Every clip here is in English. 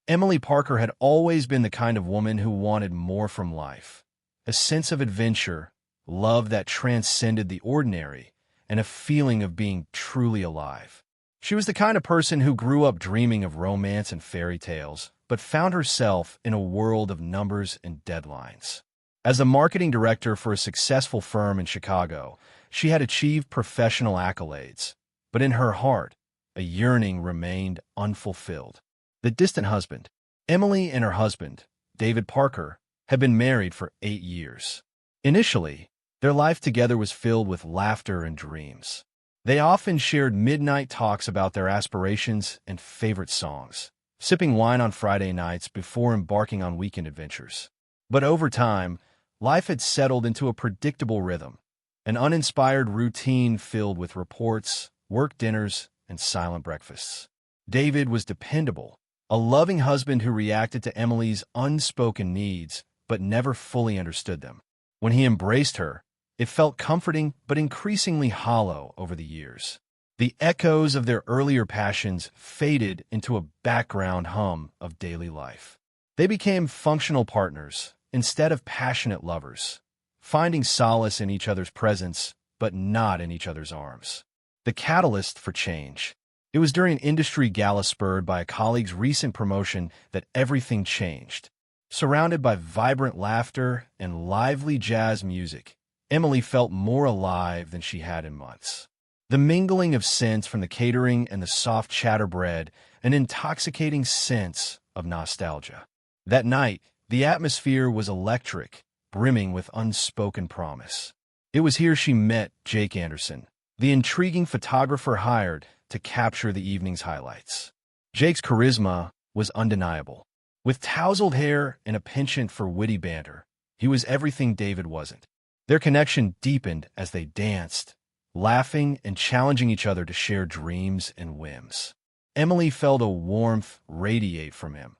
Emily Parker had always been the kind of woman who wanted more from life. A sense of adventure, love that transcended the ordinary, and a feeling of being truly alive. She was the kind of person who grew up dreaming of romance and fairy tales, but found herself in a world of numbers and deadlines. As a marketing director for a successful firm in Chicago, she had achieved professional accolades, but in her heart, a yearning remained unfulfilled. The distant husband. Emily and her husband, David Parker, had been married for 8 years. Initially, their life together was filled with laughter and dreams. They often shared midnight talks about their aspirations and favorite songs, sipping wine on Friday nights before embarking on weekend adventures. But over time, life had settled into a predictable rhythm, an uninspired routine filled with reports, work dinners, and silent breakfasts. David was dependable, a loving husband who reacted to Emily's unspoken needs but never fully understood them. When he embraced her, it felt comforting but increasingly hollow over the years. The echoes of their earlier passions faded into a background hum of daily life. They became functional partners instead of passionate lovers, finding solace in each other's presence but not in each other's arms. The catalyst for change. It was during an industry gala spurred by a colleague's recent promotion that everything changed. Surrounded by vibrant laughter and lively jazz music, Emily felt more alive than she had in months. The mingling of scents from the catering and the soft chatter bred an intoxicating sense of nostalgia. That night, the atmosphere was electric, brimming with unspoken promise. It was here she met Jake Anderson, the intriguing photographer hired to capture the evening's highlights. Jake's charisma was undeniable. With tousled hair and a penchant for witty banter, he was everything David wasn't. Their connection deepened as they danced, laughing and challenging each other to share dreams and whims. Emily felt a warmth radiate from him,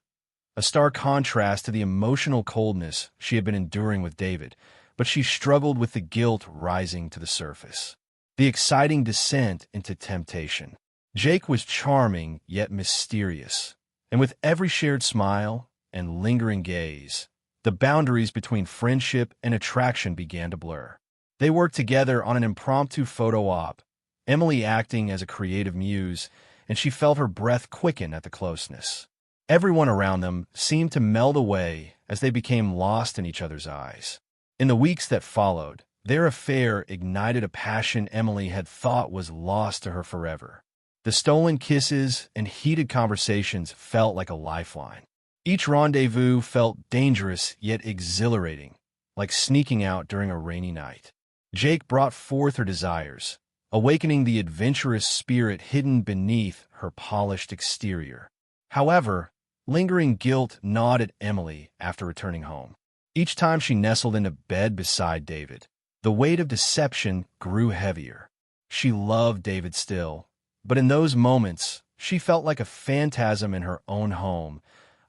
a stark contrast to the emotional coldness she had been enduring with David, but she struggled with the guilt rising to the surface. The exciting descent into temptation. Jake was charming yet mysterious, and with every shared smile and lingering gaze, the boundaries between friendship and attraction began to blur. They worked together on an impromptu photo op, Emily acting as a creative muse, and she felt her breath quicken at the closeness. Everyone around them seemed to meld away as they became lost in each other's eyes. In the weeks that followed, their affair ignited a passion Emily had thought was lost to her forever. The stolen kisses and heated conversations felt like a lifeline. Each rendezvous felt dangerous yet exhilarating, like sneaking out during a rainy night. Jake brought forth her desires, awakening the adventurous spirit hidden beneath her polished exterior. However, lingering guilt gnawed at Emily after returning home. Each time she nestled into bed beside David, the weight of deception grew heavier. She loved David still, but in those moments, she felt like a phantasm in her own home,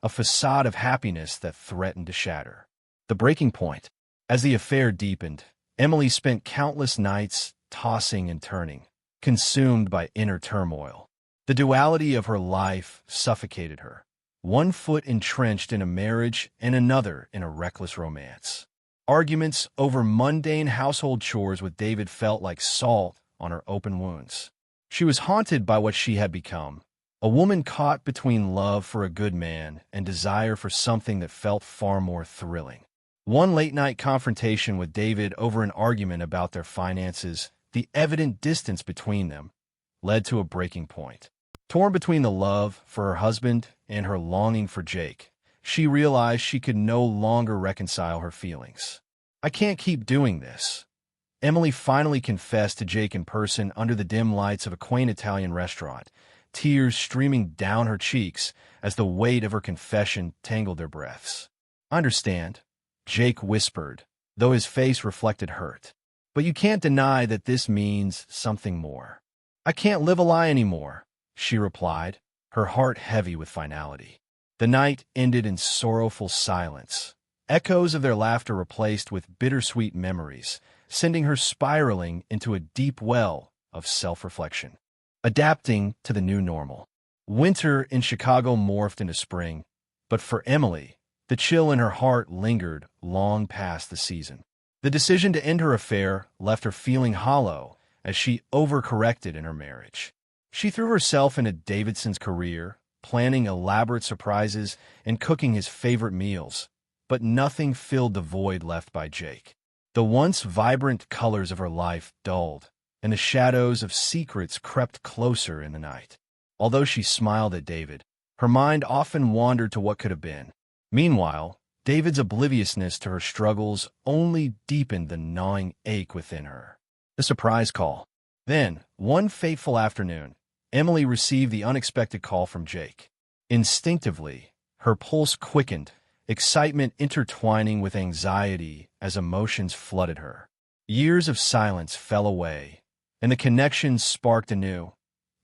a facade of happiness that threatened to shatter. The breaking point. As the affair deepened, Emily spent countless nights tossing and turning, consumed by inner turmoil. The duality of her life suffocated her, one foot entrenched in a marriage and another in a reckless romance. Arguments over mundane household chores with David felt like salt on her open wounds. She was haunted by what she had become, a woman caught between love for a good man and desire for something that felt far more thrilling. One late-night confrontation with David over an argument about their finances, the evident distance between them, led to a breaking point. Torn between the love for her husband and her longing for Jake, she realized she could no longer reconcile her feelings. "I can't keep doing this," Emily finally confessed to Jake in person under the dim lights of a quaint Italian restaurant, tears streaming down her cheeks as the weight of her confession tangled their breaths. "I understand," Jake whispered, though his face reflected hurt. "But you can't deny that this means something more." "I can't live a lie anymore," she replied, her heart heavy with finality. The night ended in sorrowful silence, echoes of their laughter replaced with bittersweet memories, sending her spiraling into a deep well of self-reflection. Adapting to the new normal. Winter in Chicago morphed into spring, But for Emily, the chill in her heart lingered long past the season. The decision to end her affair left her feeling hollow as she overcorrected in her marriage. She threw herself into Davidson's career, planning elaborate surprises and cooking his favorite meals, but nothing filled the void left by Jake. The once vibrant colors of her life dulled, and the shadows of secrets crept closer in the night. Although she smiled at David, her mind often wandered to what could have been. Meanwhile, David's obliviousness to her struggles only deepened the gnawing ache within her. The surprise call. Then, one fateful afternoon, Emily received the unexpected call from Jake. Instinctively, her pulse quickened, excitement intertwining with anxiety as emotions flooded her. Years of silence fell away, and the connection sparked anew,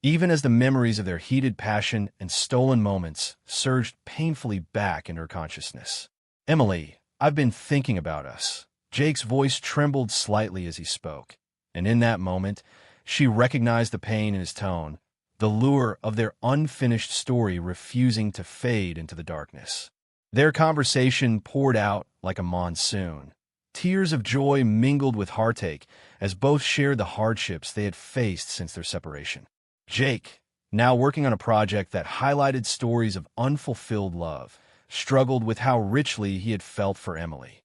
even as the memories of their heated passion and stolen moments surged painfully back into her consciousness. "Emily, I've been thinking about us." Jake's voice trembled slightly as he spoke, and in that moment, she recognized the pain in his tone, the lure of their unfinished story refusing to fade into the darkness. Their conversation poured out like a monsoon. Tears of joy mingled with heartache as both shared the hardships they had faced since their separation. Jake, now working on a project that highlighted stories of unfulfilled love, struggled with how richly he had felt for Emily.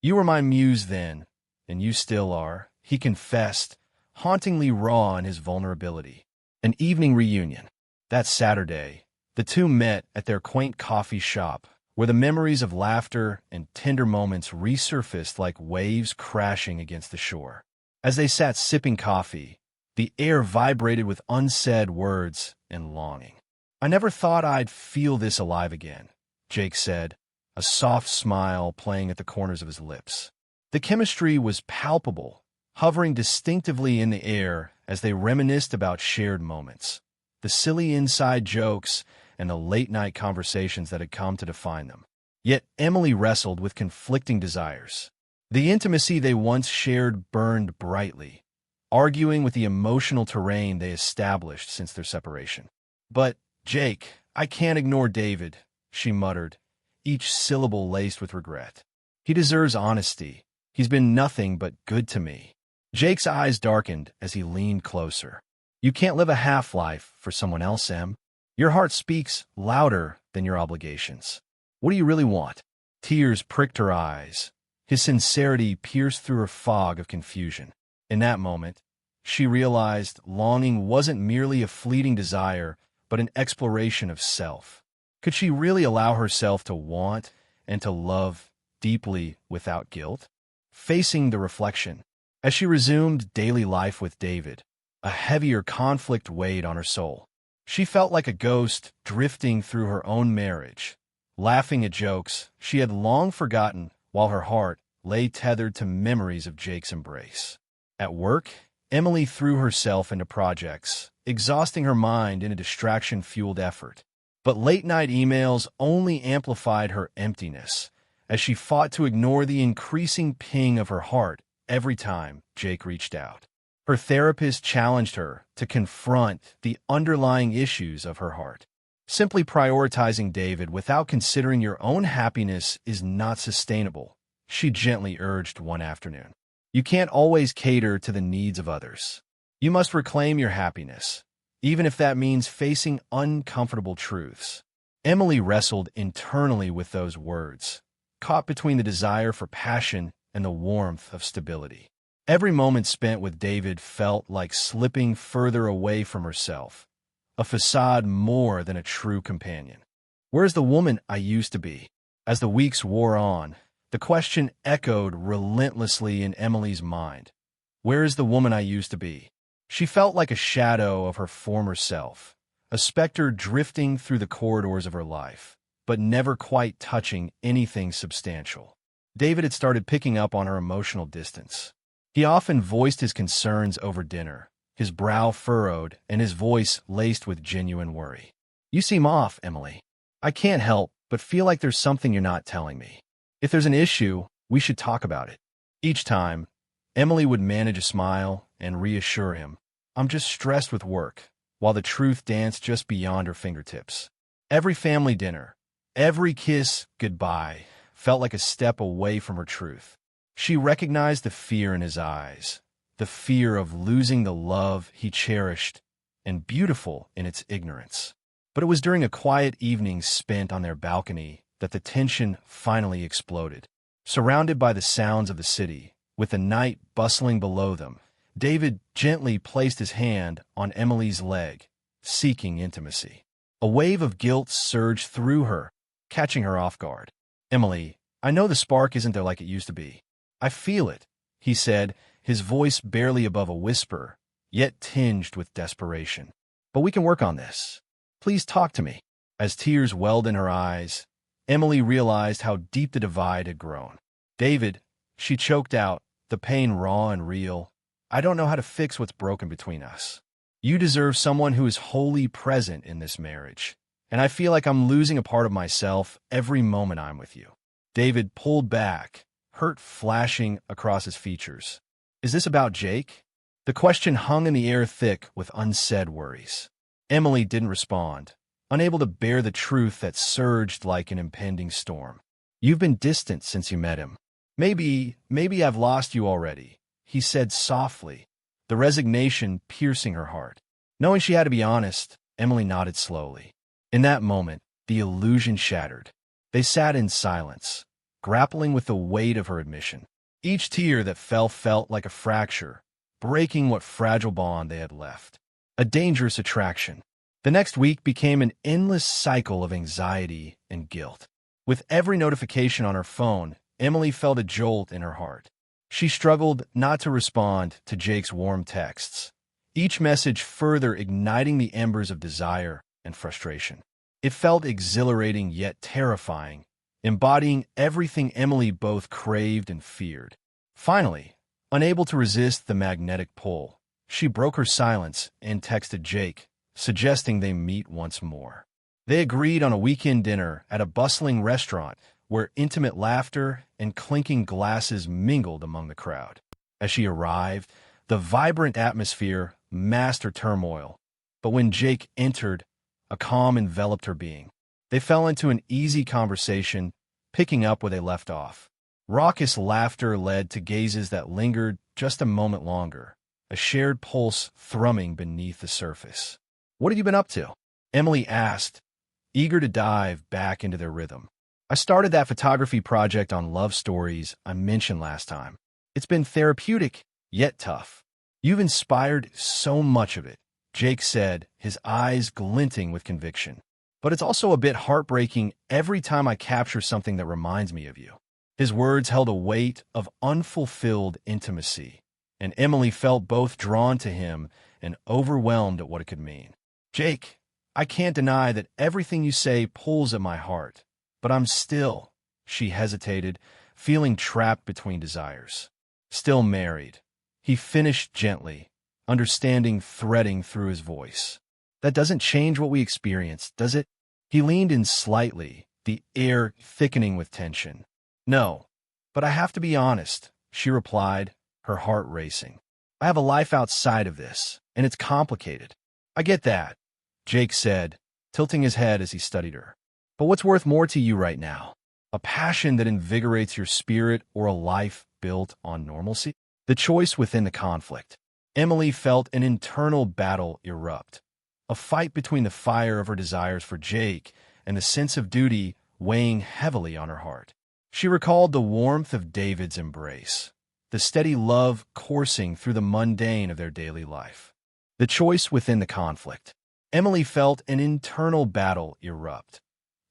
"You were my muse then, and you still are," he confessed, hauntingly raw in his vulnerability. An evening reunion. That Saturday, the two met at their quaint coffee shop, where the memories of laughter and tender moments resurfaced like waves crashing against the shore. As they sat sipping coffee, the air vibrated with unsaid words and longing. "I never thought I'd feel this alive again," Jake said, a soft smile playing at the corners of his lips. The chemistry was palpable, hovering distinctively in the air as they reminisced about shared moments, the silly inside jokes, and the late-night conversations that had come to define them. Yet Emily wrestled with conflicting desires. The intimacy they once shared burned brightly, arguing with the emotional terrain they established since their separation. "But, Jake, I can't ignore David," she muttered, each syllable laced with regret. "He deserves honesty. He's been nothing but good to me." Jake's eyes darkened as he leaned closer. "You can't live a half-life for someone else, Em. Your heart speaks louder than your obligations. What do you really want?" Tears pricked her eyes. His sincerity pierced through her fog of confusion. In that moment, she realized longing wasn't merely a fleeting desire, but an exploration of self. Could she really allow herself to want and to love deeply without guilt? Facing the reflection, as she resumed daily life with David, a heavier conflict weighed on her soul. She felt like a ghost drifting through her own marriage, laughing at jokes she had long forgotten while her heart lay tethered to memories of Jake's embrace. At work, Emily threw herself into projects, exhausting her mind in a distraction-fueled effort. But late-night emails only amplified her emptiness, as she fought to ignore the increasing ping of her heart every time Jake reached out. Her therapist challenged her to confront the underlying issues of her heart. Simply prioritizing David without considering your own happiness is not sustainable, she gently urged one afternoon. You can't always cater to the needs of others. You must reclaim your happiness, even if that means facing uncomfortable truths. Emily wrestled internally with those words, caught between the desire for passion and the warmth of stability. Every moment spent with David felt like slipping further away from herself, a facade more than a true companion. Where's the woman I used to be? As the weeks wore on, the question echoed relentlessly in Emily's mind. Where is the woman I used to be? She felt like a shadow of her former self, a specter drifting through the corridors of her life, but never quite touching anything substantial. David had started picking up on her emotional distance. He often voiced his concerns over dinner, his brow furrowed and his voice laced with genuine worry. "You seem off, Emily. I can't help but feel like there's something you're not telling me. If there's an issue, we should talk about it." Each time, Emily would manage a smile and reassure him, "I'm just stressed with work," while the truth danced just beyond her fingertips. Every family dinner, Every kiss goodbye felt like a step away from her truth. She recognized the fear in his eyes, the fear of losing the love he cherished, and beautiful in its ignorance. But it was during a quiet evening spent on their balcony that the tension finally exploded. Surrounded by the sounds of the city, with the night bustling below them, David gently placed his hand on Emily's leg, seeking intimacy. A wave of guilt surged through her, catching her off guard. "Emily, I know the spark isn't there like it used to be. I feel it," he said, his voice barely above a whisper, yet tinged with desperation. "But we can work on this. Please talk to me." As tears welled in her eyes, Emily realized how deep the divide had grown. "David," she choked out, the pain raw and real, "I don't know how to fix what's broken between us. You deserve someone who is wholly present in this marriage, and I feel like I'm losing a part of myself every moment I'm with you." David pulled back, hurt flashing across his features. "Is this about Jake?" The question hung in the air thick with unsaid worries. Emily didn't respond, unable to bear the truth that surged like an impending storm. "You've been distant since you met him. Maybe I've lost you already," he said softly, the resignation piercing her heart. Knowing she had to be honest, Emily nodded slowly. In that moment, the illusion shattered. They sat in silence, grappling with the weight of her admission. Each tear that fell felt like a fracture, breaking what fragile bond they had left. A dangerous attraction. The next week became an endless cycle of anxiety and guilt. With every notification on her phone, Emily felt a jolt in her heart. She struggled not to respond to Jake's warm texts, each message further igniting the embers of desire and frustration. It felt exhilarating yet terrifying, embodying everything Emily both craved and feared. Finally, unable to resist the magnetic pull, she broke her silence and texted Jake, suggesting they meet once more. They agreed on a weekend dinner at a bustling restaurant where intimate laughter and clinking glasses mingled among the crowd. As she arrived, the vibrant atmosphere masked her turmoil, but when Jake entered, a calm enveloped her being. They fell into an easy conversation, picking up where they left off. Raucous laughter led to gazes that lingered just a moment longer, a shared pulse thrumming beneath the surface. "What have you been up to?" Emily asked, eager to dive back into their rhythm. "I started that photography project on love stories I mentioned last time. It's been therapeutic, yet tough. You've inspired so much of it," Jake said, his eyes glinting with conviction. "But it's also a bit heartbreaking every time I capture something that reminds me of you." His words held a weight of unfulfilled intimacy, and Emily felt both drawn to him and overwhelmed at what it could mean. "Jake, I can't deny that everything you say pulls at my heart, but I'm still," she hesitated, feeling trapped between desires. "Still married," he finished gently, understanding threading through his voice. "That doesn't change what we experienced, does it?" He leaned in slightly, the air thickening with tension. "No, but I have to be honest," she replied, her heart racing. "I have a life outside of this, and it's complicated." "I get that," Jake said, tilting his head as he studied her. "But what's worth more to you right now? A passion that invigorates your spirit or a life built on normalcy?" The choice within the conflict. Emily felt an internal battle erupt, a fight between the fire of her desires for Jake and the sense of duty weighing heavily on her heart. She recalled the warmth of David's embrace, the steady love coursing through the mundane of their daily life. The choice within the conflict. Emily felt an internal battle erupt,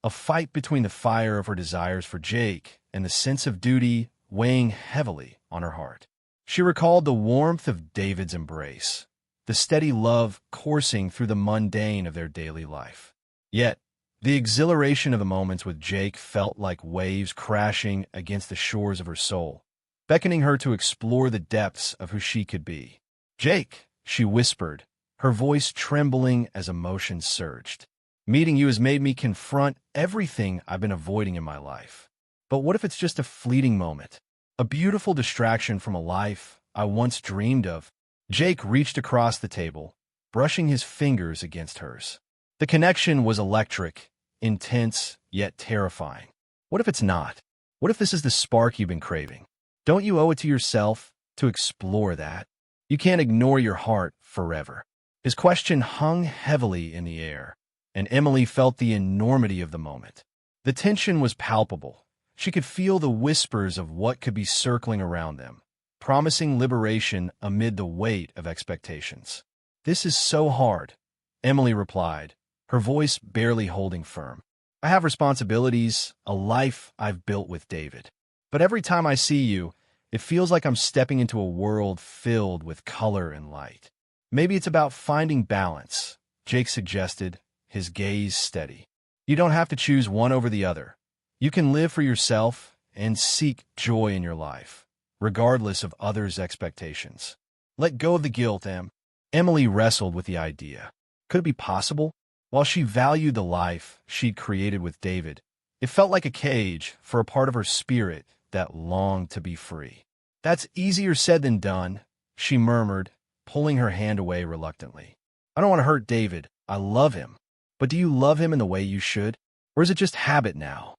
a fight between the fire of her desires for Jake and the sense of duty weighing heavily on her heart. She recalled the warmth of David's embrace, the steady love coursing through the mundane of their daily life. Yet, the exhilaration of the moments with Jake felt like waves crashing against the shores of her soul, beckoning her to explore the depths of who she could be. "Jake," she whispered, her voice trembling as emotion surged. "Meeting you has made me confront everything I've been avoiding in my life. But what if it's just a fleeting moment? A beautiful distraction from a life I once dreamed of?" Jake reached across the table, brushing his fingers against hers. The connection was electric, intense, yet terrifying. What if it's not? What if this is the spark you've been craving? Don't you owe it to yourself to explore that? You can't ignore your heart forever. His question hung heavily in the air, and Emily felt the enormity of the moment. The tension was palpable. She could feel the whispers of what could be circling around them, promising liberation amid the weight of expectations. "This is so hard," Emily replied, her voice barely holding firm. "I have responsibilities, a life I've built with David. But every time I see you, it feels like I'm stepping into a world filled with color and light." "Maybe it's about finding balance," Jake suggested, his gaze steady. "You don't have to choose one over the other. You can live for yourself and seek joy in your life, regardless of others' expectations. Let go of the guilt, Em." Emily wrestled with the idea. Could it be possible? While she valued the life she'd created with David, it felt like a cage for a part of her spirit that longed to be free. "That's easier said than done," she murmured, pulling her hand away reluctantly. "I don't want to hurt David. I love him. But do you love him in the way you should? Or is it just habit now?"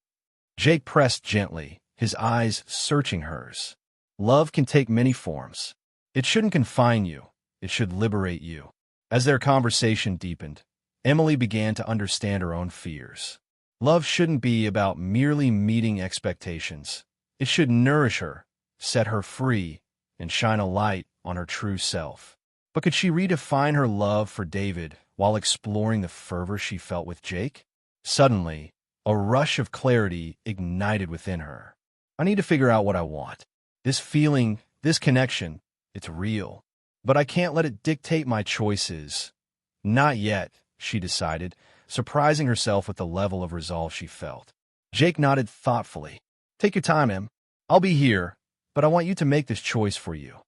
Jake pressed gently, his eyes searching hers. "Love can take many forms. It shouldn't confine you. It should liberate you." As their conversation deepened, Emily began to understand her own fears. Love shouldn't be about merely meeting expectations. It should nourish her, set her free, and shine a light on her true self. But could she redefine her love for David while exploring the fervor she felt with Jake? Suddenly, a rush of clarity ignited within her. "I need to figure out what I want. This feeling, this connection, it's real. But I can't let it dictate my choices." "Not yet," she decided, surprising herself with the level of resolve she felt. Jake nodded thoughtfully. "Take your time, Em. I'll be here, but I want you to make this choice for you,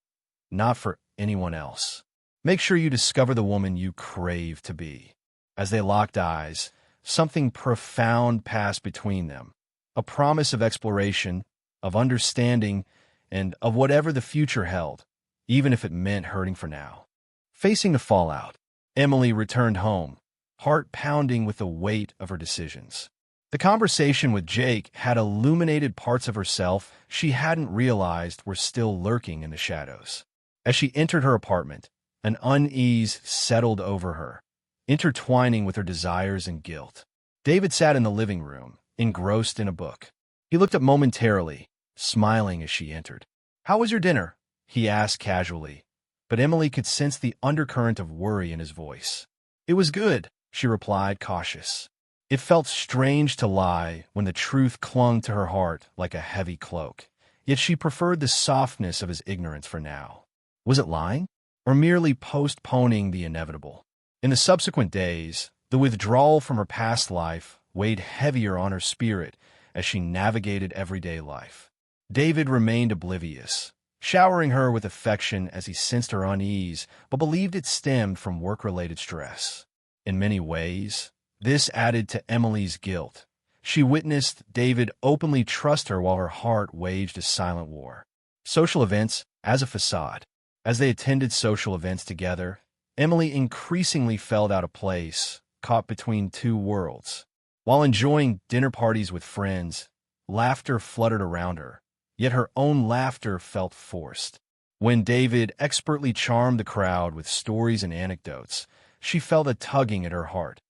not for anyone else. Make sure you discover the woman you crave to be." As they locked eyes, something profound passed between them, a promise of exploration, of understanding, and of whatever the future held, even if it meant hurting for now. Facing the fallout, Emily returned home, heart pounding with the weight of her decisions. The conversation with Jake had illuminated parts of herself she hadn't realized were still lurking in the shadows. As she entered her apartment, an unease settled over her, intertwining with her desires and guilt. David sat in the living room, engrossed in a book. He looked up momentarily, smiling as she entered. "How was your dinner?" he asked casually, but Emily could sense the undercurrent of worry in his voice. "It was good," she replied, cautious. It felt strange to lie when the truth clung to her heart like a heavy cloak, yet she preferred the softness of his ignorance for now. Was it lying, or merely postponing the inevitable? In the subsequent days, the withdrawal from her past life weighed heavier on her spirit as she navigated everyday life. David remained oblivious, showering her with affection as he sensed her unease, but believed it stemmed from work-related stress. In many ways, this added to Emily's guilt. She witnessed David openly trust her while her heart waged a silent war. Social events as a facade. As they attended social events together, Emily increasingly felt out of place, caught between two worlds. While enjoying dinner parties with friends, laughter fluttered around her, yet her own laughter felt forced. When David expertly charmed the crowd with stories and anecdotes, she felt a tugging at her heart,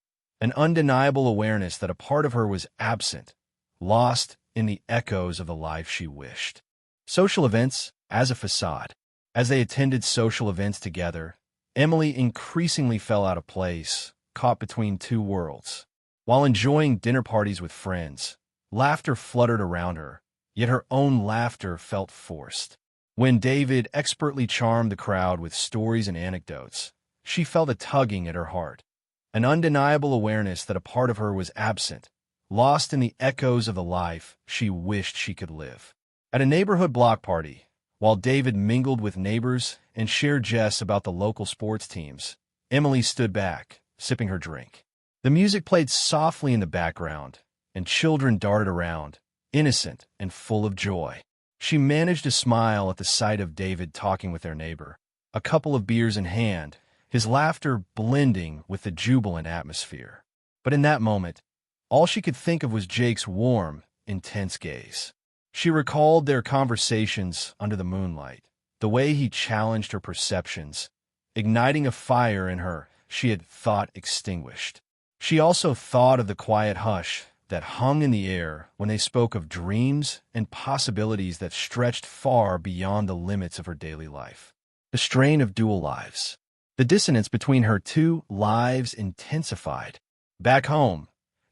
an undeniable awareness that a part of her was absent, lost in the echoes of the life she wished. Social events as a facade. As they attended social events together, Emily increasingly fell out of place, caught between two worlds. While enjoying dinner parties with friends, laughter fluttered around her, yet her own laughter felt forced. When David expertly charmed the crowd with stories and anecdotes, she felt a tugging at her heart, an undeniable awareness that a part of her was absent, lost in the echoes of the life she wished she could live. At a neighborhood block party, while David mingled with neighbors and shared jests about the local sports teams, Emily stood back, sipping her drink. The music played softly in the background, and children darted around, innocent and full of joy. She managed to smile at the sight of David talking with their neighbor, a couple of beers in hand, his laughter blending with the jubilant atmosphere. But in that moment, All she could think of was Jake's warm, intense gaze. She recalled their conversations under the moonlight, the way he challenged her perceptions, igniting a fire in her she had thought extinguished. She also thought of the quiet hush that hung in the air when they spoke of dreams and possibilities that stretched far beyond the limits of her daily life. The strain of dual lives. The dissonance between her two lives intensified. Back home,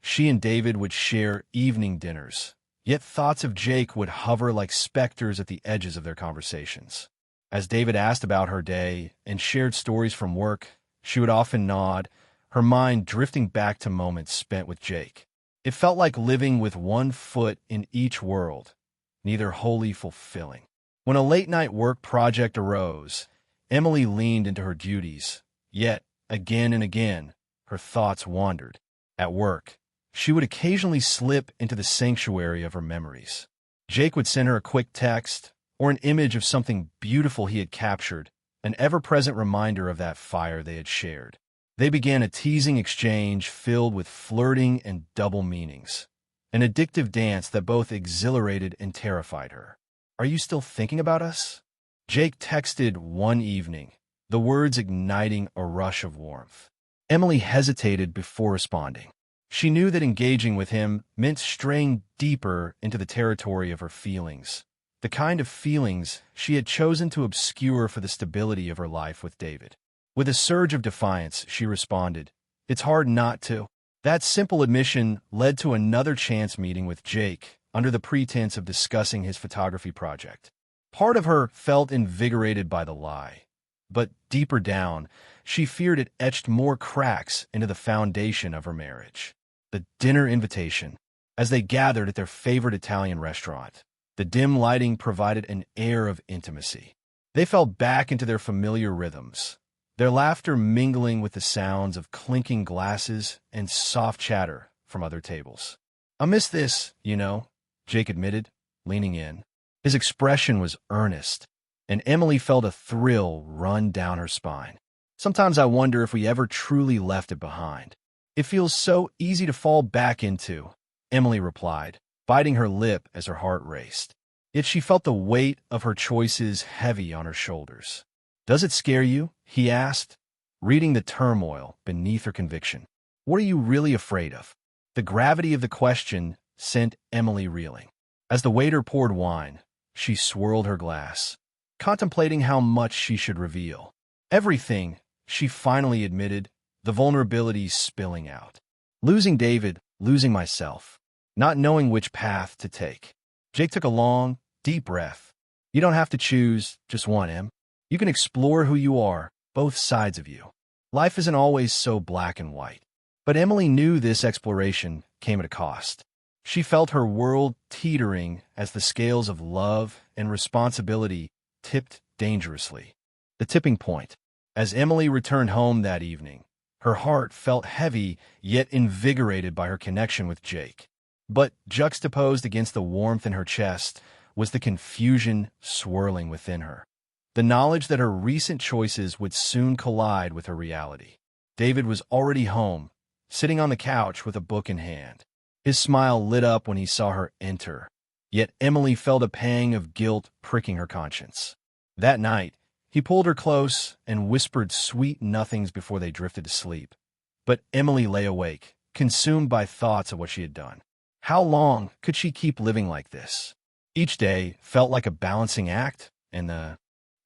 she and David would share evening dinners, yet thoughts of Jake would hover like specters at the edges of their conversations. As David asked about her day and shared stories from work, she would often nod, her mind drifting back to moments spent with Jake. It felt like living with one foot in each world, neither wholly fulfilling. When a late-night work project arose, Emily leaned into her duties, yet, again and again, her thoughts wandered. At work, she would occasionally slip into the sanctuary of her memories. Jake would send her a quick text or an image of something beautiful he had captured, an ever-present reminder of that fire they had shared. They began a teasing exchange filled with flirting and double meanings, an addictive dance that both exhilarated and terrified her. "Are you still thinking about us?" Jake texted one evening, the words igniting a rush of warmth. Emily hesitated before responding. She knew that engaging with him meant straying deeper into the territory of her feelings, the kind of feelings she had chosen to obscure for the stability of her life with David. With a surge of defiance, she responded, "It's hard not to." That simple admission led to another chance meeting with Jake under the pretense of discussing his photography project. Part of her felt invigorated by the lie, but deeper down, she feared it etched more cracks into the foundation of her marriage. The dinner invitation. As they gathered at their favorite Italian restaurant, the dim lighting provided an air of intimacy. They fell back into their familiar rhythms, their laughter mingling with the sounds of clinking glasses and soft chatter from other tables. "I miss this, Jake admitted, leaning in. His expression was earnest, and Emily felt a thrill run down her spine. "Sometimes I wonder if we ever truly left it behind. It feels so easy to fall back into," Emily replied, biting her lip as her heart raced. Yet she felt the weight of her choices heavy on her shoulders. "Does it scare you?" he asked, reading the turmoil beneath her conviction. "What are you really afraid of?" The gravity of the question sent Emily reeling. As the waiter poured wine, she swirled her glass, contemplating how much she should reveal. Everything, she finally admitted, the vulnerabilities spilling out. Losing David, losing myself, not knowing which path to take. Jake took a long, deep breath. "You don't have to choose just one, Em. You can explore who you are, both sides of you. Life isn't always so black and white." But Emily knew this exploration came at a cost. She felt her world teetering as the scales of love and responsibility tipped dangerously. The tipping point. As Emily returned home that evening, her heart felt heavy yet invigorated by her connection with Jake. But juxtaposed against the warmth in her chest was the confusion swirling within her. The knowledge that her recent choices would soon collide with her reality. David was already home, sitting on the couch with a book in hand. His smile lit up when he saw her enter, yet Emily felt a pang of guilt pricking her conscience. That night, he pulled her close and whispered sweet nothings before they drifted to sleep. But Emily lay awake, consumed by thoughts of what she had done. How long could she keep living like this? Each day felt like a balancing act, and the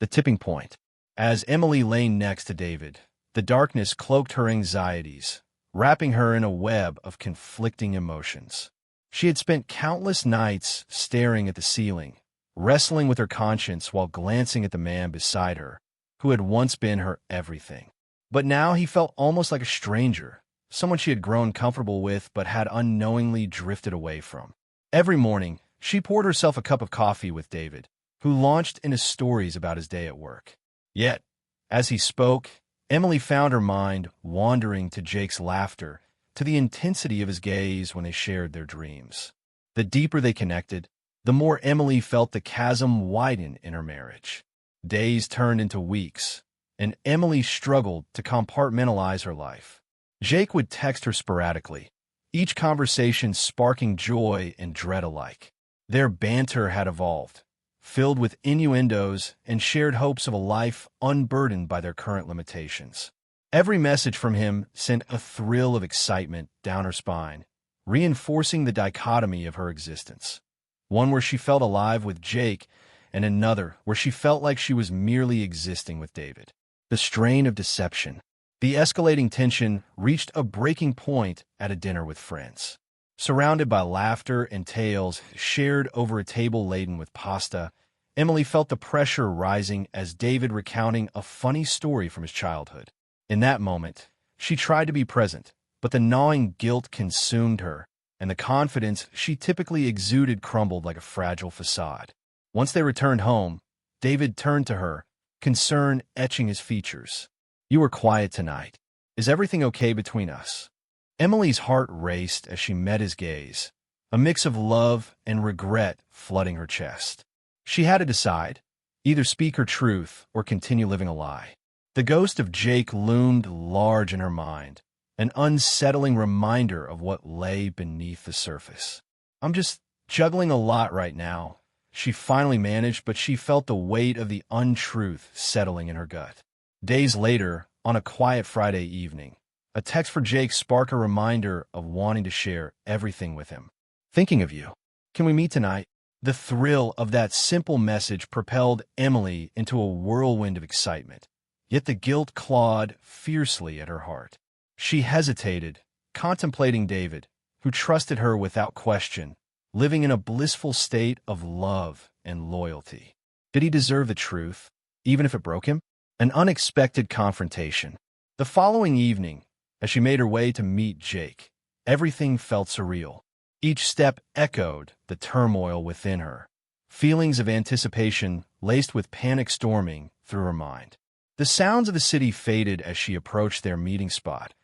tipping point. As Emily lay next to David, the darkness cloaked her anxieties, wrapping her in a web of conflicting emotions. She had spent countless nights staring at the ceiling, wrestling with her conscience while glancing at the man beside her, who had once been her everything. But now he felt almost like a stranger, someone she had grown comfortable with but had unknowingly drifted away from. Every morning, she poured herself a cup of coffee with David, who launched into stories about his day at work. Yet, as he spoke, Emily found her mind wandering to Jake's laughter, to the intensity of his gaze when they shared their dreams. The deeper they connected, the more Emily felt the chasm widen in her marriage. Days turned into weeks, and Emily struggled to compartmentalize her life. Jake would text her sporadically, each conversation sparking joy and dread alike. Their banter had evolved, filled with innuendos and shared hopes of a life unburdened by their current limitations. Every message from him sent a thrill of excitement down her spine, reinforcing the dichotomy of her existence. One where she felt alive with Jake, and another where she felt like she was merely existing with David. The strain of deception. The escalating tension reached a breaking point at a dinner with friends. Surrounded by laughter and tales shared over a table laden with pasta, Emily felt the pressure rising as David recounting a funny story from his childhood. In that moment, she tried to be present, but the gnawing guilt consumed her, and the confidence she typically exuded crumbled like a fragile facade. Once they returned home, David turned to her, concern etching his features. "You were quiet tonight. Is everything okay between us?" Emily's heart raced as she met his gaze, a mix of love and regret flooding her chest. She had to decide, either speak her truth or continue living a lie. The ghost of Jake loomed large in her mind, an unsettling reminder of what lay beneath the surface. "I'm just juggling a lot right now," she finally managed, but she felt the weight of the untruth settling in her gut. Days later, on a quiet Friday evening, a text for Jake sparked a reminder of wanting to share everything with him. "Thinking of you. Can we meet tonight?" The thrill of that simple message propelled Emily into a whirlwind of excitement, yet the guilt clawed fiercely at her heart. She hesitated, contemplating David, who trusted her without question, living in a blissful state of love and loyalty. Did he deserve the truth, even if it broke him? An unexpected confrontation. The following evening, as she made her way to meet Jake, everything felt surreal. Each step echoed the turmoil within her, feelings of anticipation laced with panic storming through her mind. The sounds of the city faded as she approached their meeting spot,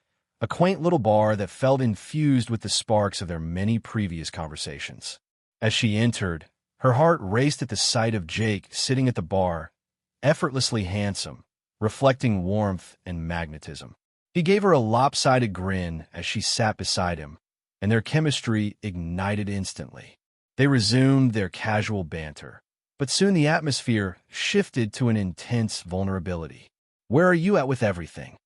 a quaint little bar that felt infused with the sparks of their many previous conversations. As she entered, her heart raced at the sight of Jake sitting at the bar, effortlessly handsome, reflecting warmth and magnetism. He gave her a lopsided grin as she sat beside him, and their chemistry ignited instantly. They resumed their casual banter, but soon the atmosphere shifted to an intense vulnerability. "Where are you at with everything?"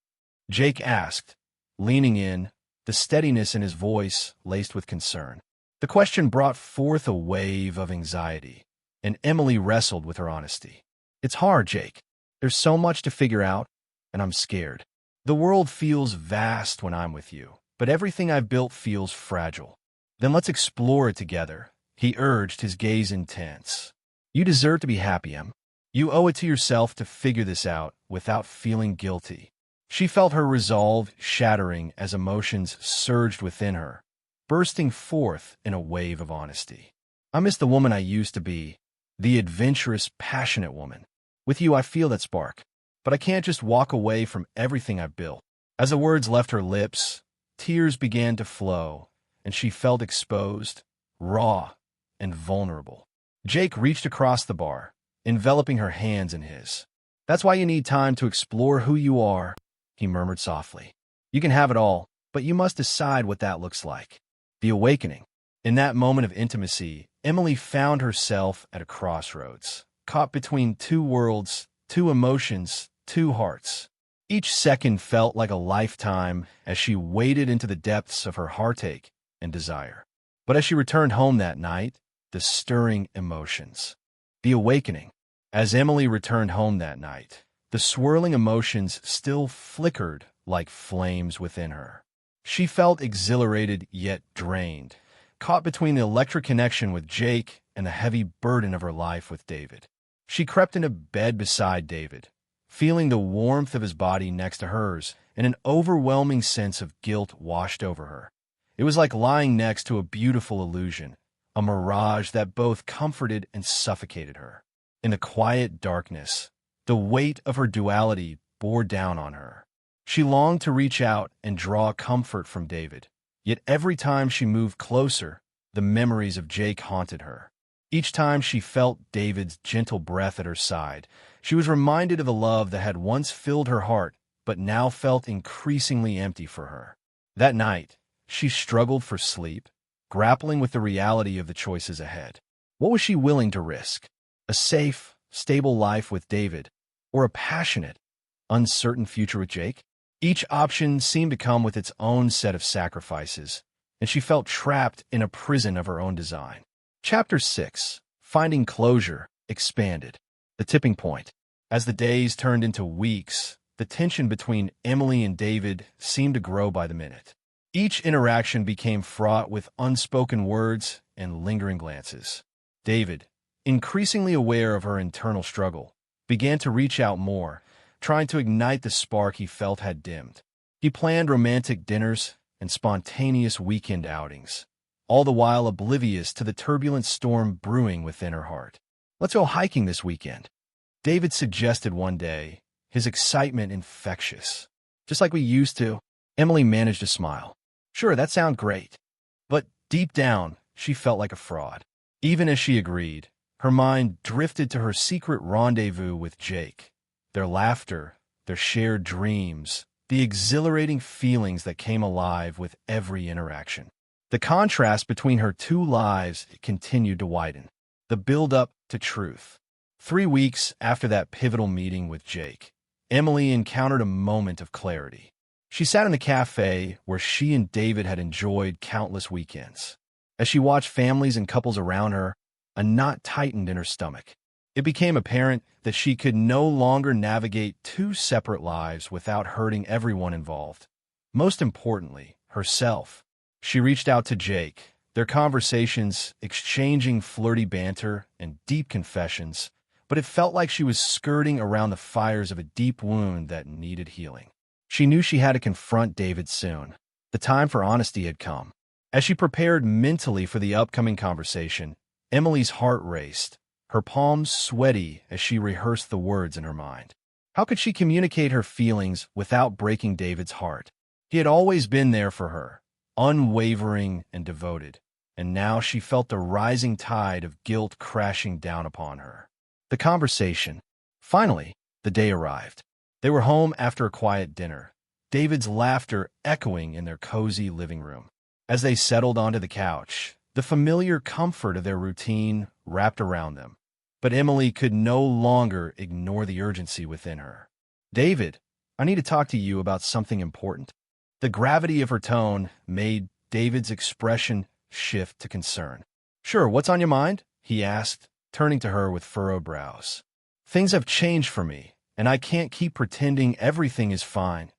Jake asked, leaning in, the steadiness in his voice laced with concern. The question brought forth a wave of anxiety, and Emily wrestled with her honesty. "It's hard, Jake. There's so much to figure out, and I'm scared. The world feels vast when I'm with you, but everything I've built feels fragile." "Then let's explore it together," he urged, his gaze intense. "You deserve to be happy, Em. You owe it to yourself to figure this out without feeling guilty." She felt her resolve shattering as emotions surged within her, bursting forth in a wave of honesty. "I miss the woman I used to be, the adventurous, passionate woman. With you, I feel that spark, but I can't just walk away from everything I've built." As the words left her lips, tears began to flow, and she felt exposed, raw, and vulnerable. Jake reached across the bar, enveloping her hands in his. "That's why you need time to explore who you are," he murmured softly. "You can have it all, but you must decide what that looks like." The awakening. In that moment of intimacy, Emily found herself at a crossroads, caught between two worlds, two emotions, two hearts. Each second felt like a lifetime as she waded into the depths of her heartache and desire. But as she returned home that night, the stirring emotions. The awakening. As Emily returned home that night, the swirling emotions still flickered like flames within her. She felt exhilarated yet drained, caught between the electric connection with Jake and the heavy burden of her life with David. She crept into bed beside David, feeling the warmth of his body next to hers, and an overwhelming sense of guilt washed over her. It was like lying next to a beautiful illusion, a mirage that both comforted and suffocated her. In the quiet darkness, the weight of her duality bore down on her. She longed to reach out and draw comfort from David, yet every time she moved closer, the memories of Jake haunted her. Each time she felt David's gentle breath at her side, she was reminded of the love that had once filled her heart but now felt increasingly empty for her. That night, She struggled for sleep, grappling with the reality of the choices ahead. What was she willing to risk? A safe, stable life with David, or a passionate, uncertain future with Jake? Each option seemed to come with its own set of sacrifices, and she felt trapped in a prison of her own design. Chapter 6. Finding Closure expanded. The tipping point. As the days turned into weeks, the tension between Emily and David seemed to grow by the minute. Each interaction became fraught with unspoken words and lingering glances. David, increasingly aware of her internal struggle, began to reach out more, trying to ignite the spark he felt had dimmed. He planned romantic dinners and spontaneous weekend outings, all the while oblivious to the turbulent storm brewing within her heart. "Let's go hiking this weekend," David suggested one day, his excitement infectious. "Just like we used to." Emily managed to smile. "Sure, that sounds great." But deep down, she felt like a fraud. Even as she agreed, her mind drifted to her secret rendezvous with Jake. Their laughter, their shared dreams, the exhilarating feelings that came alive with every interaction. The contrast between her two lives continued to widen. The build-up to truth. 3 weeks after that pivotal meeting with Jake, Emily encountered a moment of clarity. She sat in the cafe where she and David had enjoyed countless weekends. As she watched families and couples around her, a knot tightened in her stomach. It became apparent that she could no longer navigate 2 separate lives without hurting everyone involved. Most importantly, herself. She reached out to Jake, their conversations exchanging flirty banter and deep confessions, but it felt like she was skirting around the fires of a deep wound that needed healing. She knew she had to confront David soon. The time for honesty had come. As she prepared mentally for the upcoming conversation, Emily's heart raced, her palms sweaty as she rehearsed the words in her mind. How could she communicate her feelings without breaking David's heart? He had always been there for her, unwavering and devoted, and now she felt the rising tide of guilt crashing down upon her. The conversation. Finally, the day arrived. They were home after a quiet dinner, David's laughter echoing in their cozy living room. As they settled onto the couch, the familiar comfort of their routine wrapped around them. But Emily could no longer ignore the urgency within her. "David, I need to talk to you about something important." The gravity of her tone made David's expression shift to concern. "Sure, what's on your mind?" he asked, turning to her with furrowed brows. "Things have changed for me, and I can't keep pretending everything is fine,"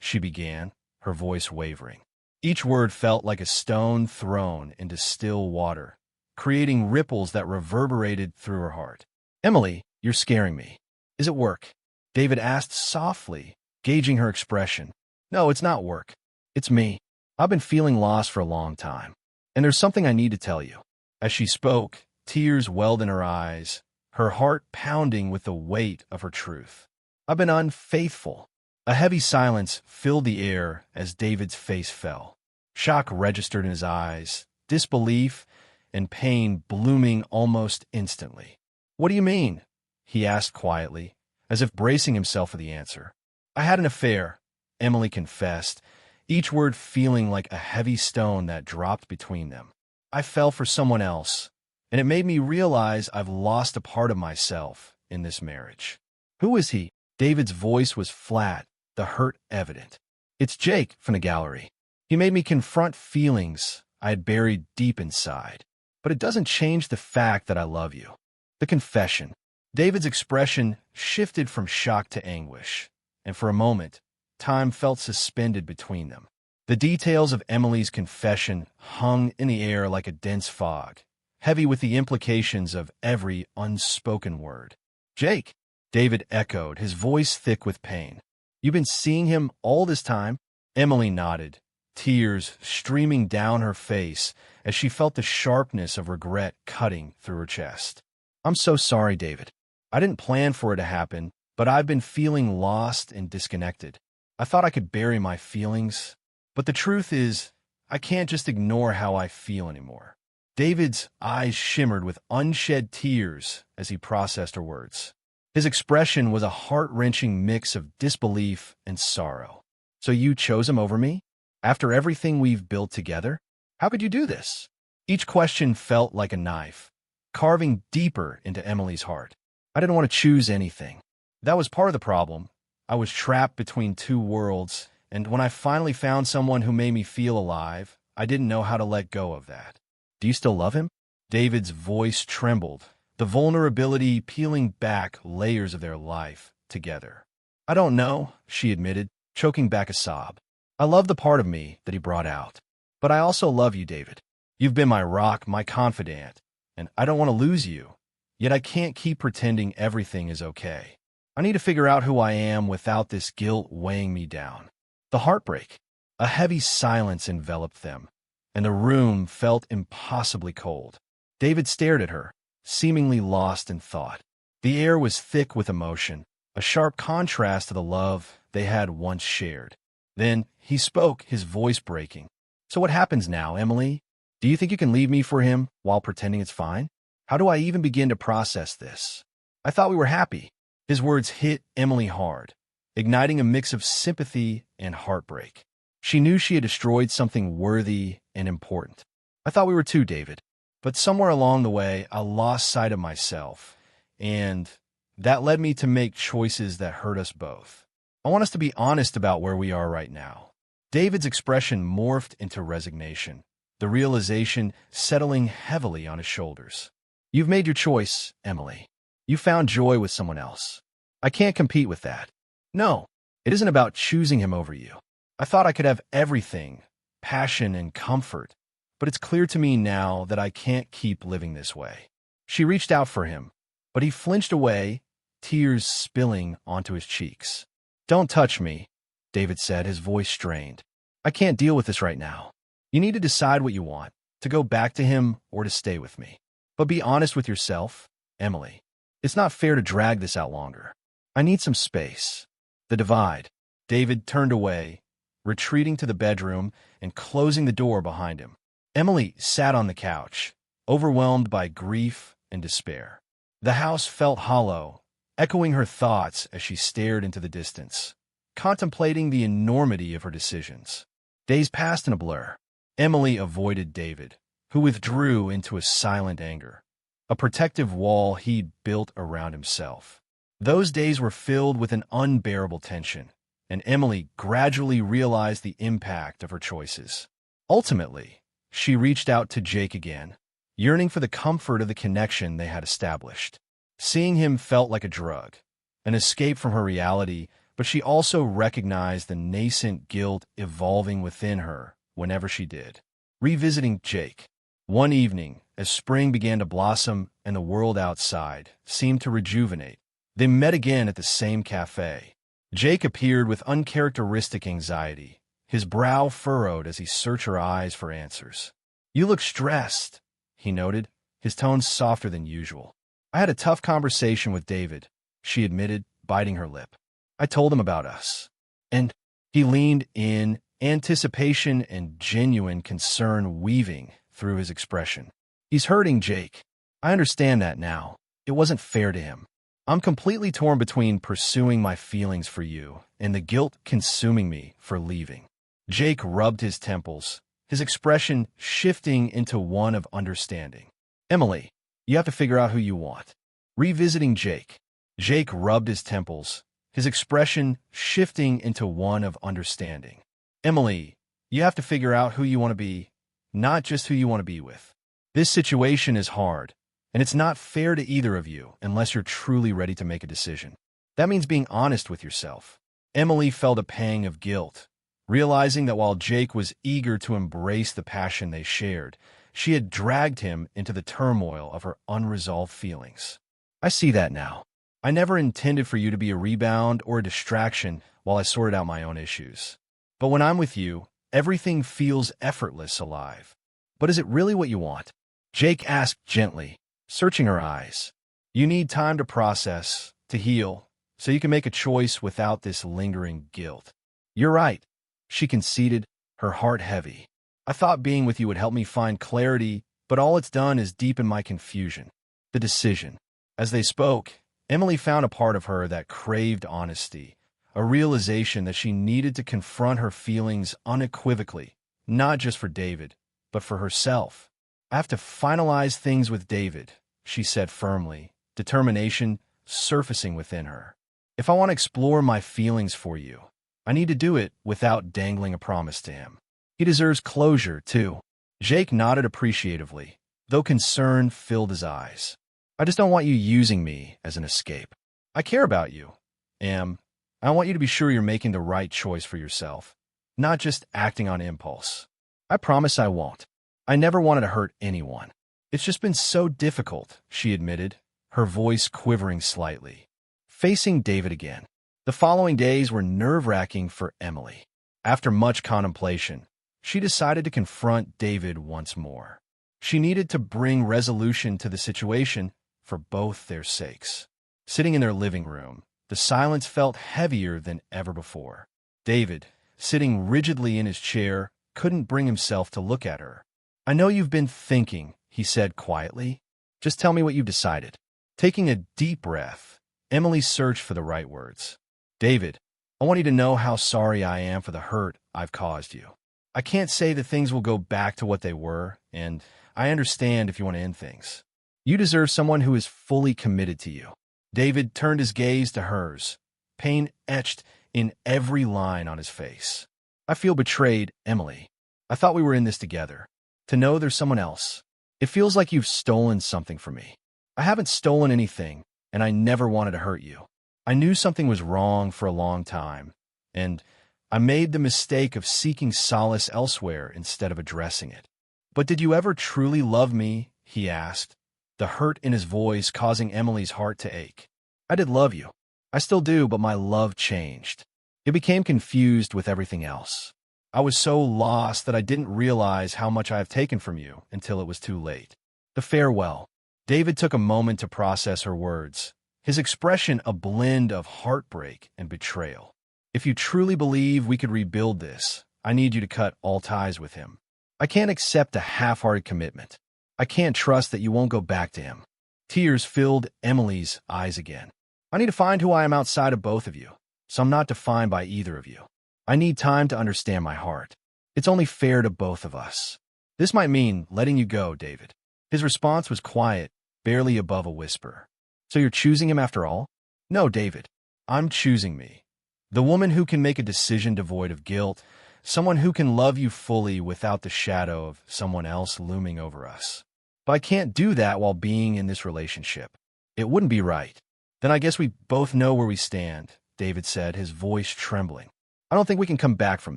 she began, her voice wavering. Each word felt like a stone thrown into still water, creating ripples that reverberated through her heart. "Emily, you're scaring me." "Is it work?" David asked softly, gauging her expression. "No, it's not work. It's me. I've been feeling lost for a long time, and there's something I need to tell you." As she spoke, tears welled in her eyes, her heart pounding with the weight of her truth. "I've been unfaithful." A heavy silence filled the air as David's face fell. Shock registered in his eyes, disbelief and pain blooming almost instantly. "What do you mean?" he asked quietly, as if bracing himself for the answer. "I had an affair," Emily confessed, each word feeling like a heavy stone that dropped between them. "I fell for someone else, and it made me realize I've lost a part of myself in this marriage." "Who is he?" David's voice was flat, the hurt evident. "It's Jake from the gallery. He made me confront feelings I had buried deep inside. But it doesn't change the fact that I love you." The confession. David's expression shifted from shock to anguish, and for a moment, time felt suspended between them. The details of Emily's confession hung in the air like a dense fog, heavy with the implications of every unspoken word. "Jake," David echoed, his voice thick with pain. "You've been seeing him all this time?" Emily nodded, tears streaming down her face as she felt the sharpness of regret cutting through her chest. "I'm so sorry, David. I didn't plan for it to happen, but I've been feeling lost and disconnected. I thought I could bury my feelings, but the truth is, I can't just ignore how I feel anymore." David's eyes shimmered with unshed tears as he processed her words. His expression was a heart-wrenching mix of disbelief and sorrow. "So you chose him over me?" After everything we've built together? How could you do this? Each question felt like a knife, carving deeper into Emily's heart. I didn't want to choose anything. That was part of the problem. I was trapped between two worlds, and when I finally found someone who made me feel alive, I didn't know how to let go of that. Do you still love him? David's voice trembled, the vulnerability peeling back layers of their life together. I don't know, she admitted, choking back a sob. I love the part of me that he brought out. But I also love you, David. You've been my rock, my confidant, and I don't want to lose you. Yet I can't keep pretending everything is okay. I need to figure out who I am without this guilt weighing me down. The heartbreak. A heavy silence enveloped them, and the room felt impossibly cold. David stared at her, seemingly lost in thought. The air was thick with emotion, a sharp contrast to the love they had once shared. Then he spoke, his voice breaking. So what happens now, Emily? Do you think you can leave me for him while pretending it's fine? How do I even begin to process this? I thought we were happy. His words hit Emily hard, igniting a mix of sympathy and heartbreak. She knew she had destroyed something worthy and important. I thought we were too, David. But somewhere along the way, I lost sight of myself, and that led me to make choices that hurt us both. I want us to be honest about where we are right now. David's expression morphed into resignation, the realization settling heavily on his shoulders. You've made your choice, Emily. You found joy with someone else. I can't compete with that. No, it isn't about choosing him over you. I thought I could have everything, passion and comfort, but it's clear to me now that I can't keep living this way. She reached out for him, but he flinched away, tears spilling onto his cheeks. Don't touch me, David said, his voice strained. I can't deal with this right now. You need to decide what you want, to go back to him or to stay with me. But be honest with yourself, Emily. It's not fair to drag this out longer. I need some space. The divide. David turned away, retreating to the bedroom and closing the door behind him. Emily sat on the couch, overwhelmed by grief and despair. The house felt hollow, echoing her thoughts as she stared into the distance, contemplating the enormity of her decisions. Days passed in a blur. Emily avoided David, who withdrew into a silent anger, a protective wall he'd built around himself. Those days were filled with an unbearable tension, and Emily gradually realized the impact of her choices. Ultimately, she reached out to Jake again, yearning for the comfort of the connection they had established. Seeing him felt like a drug, an escape from her reality, but she also recognized the nascent guilt evolving within her whenever she did. Revisiting Jake. One evening, as spring began to blossom and the world outside seemed to rejuvenate, they met again at the same cafe. Jake appeared with uncharacteristic anxiety, his brow furrowed as he searched her eyes for answers. You look stressed, he noted, his tone softer than usual. I had a tough conversation with David, she admitted, biting her lip. I told him about us. And he leaned in, anticipation and genuine concern weaving through his expression. He's hurting, Jake. I understand that now. It wasn't fair to him. I'm completely torn between pursuing my feelings for you and the guilt consuming me for leaving. Jake rubbed his temples, his expression shifting into one of understanding. Emily, you have to figure out who you want. Revisiting Jake. Jake rubbed his temples, his expression shifting into one of understanding. Emily, you have to figure out who you want to be, not just who you want to be with. This situation is hard, and it's not fair to either of you unless you're truly ready to make a decision. That means being honest with yourself. Emily felt a pang of guilt, realizing that while Jake was eager to embrace the passion they shared, she had dragged him into the turmoil of her unresolved feelings. I see that now. I never intended for you to be a rebound or a distraction while I sorted out my own issues. But when I'm with you, everything feels effortless alive. But is it really what you want? Jake asked gently, searching her eyes. You need time to process, to heal, so you can make a choice without this lingering guilt. You're right, she conceded, her heart heavy. I thought being with you would help me find clarity, but all it's done is deepen my confusion. The decision. As they spoke, Emily found a part of her that craved honesty, a realization that she needed to confront her feelings unequivocally, not just for David, but for herself. "I have to finalize things with David," she said firmly, determination surfacing within her. "If I want to explore my feelings for you, I need to do it without dangling a promise to him. He deserves closure, too." Jake nodded appreciatively, though concern filled his eyes. "I just don't want you using me as an escape. I care about you, Em. I want you to be sure you're making the right choice for yourself, not just acting on impulse. I promise I won't. I never wanted to hurt anyone. It's just been so difficult," she admitted, her voice quivering slightly. Facing David again. The following days were nerve-wracking for Emily. After much contemplation, she decided to confront David once more. She needed to bring resolution to the situation for both their sakes. Sitting in their living room, the silence felt heavier than ever before. David, sitting rigidly in his chair, couldn't bring himself to look at her. "I know you've been thinking," he said quietly. "Just tell me what you've decided." Taking a deep breath, Emily searched for the right words. "David, I want you to know how sorry I am for the hurt I've caused you. I can't say that things will go back to what they were, and I understand if you want to end things. You deserve someone who is fully committed to you." David turned his gaze to hers, pain etched in every line on his face. "I feel betrayed, Emily. I thought we were in this together. To know there's someone else. It feels like you've stolen something from me. I haven't stolen anything, and I never wanted to hurt you. I knew something was wrong for a long time, and I made the mistake of seeking solace elsewhere instead of addressing it." "But did you ever truly love me?" he asked, the hurt in his voice causing Emily's heart to ache. "I did love you. I still do, but my love changed. It became confused with everything else. I was so lost that I didn't realize how much I have taken from you until it was too late." The farewell. David took a moment to process her words, his expression a blend of heartbreak and betrayal. "If you truly believe we could rebuild this, I need you to cut all ties with him. I can't accept a half-hearted commitment. I can't trust that you won't go back to him." Tears filled Emily's eyes again. "I need to find who I am outside of both of you, so I'm not defined by either of you. I need time to understand my heart. It's only fair to both of us. This might mean letting you go, David." His response was quiet, barely above a whisper. "So you're choosing him after all?" "No, David. I'm choosing me. The woman who can make a decision devoid of guilt, someone who can love you fully without the shadow of someone else looming over us. But I can't do that while being in this relationship. It wouldn't be right." "Then I guess we both know where we stand," David said, his voice trembling. "I don't think we can come back from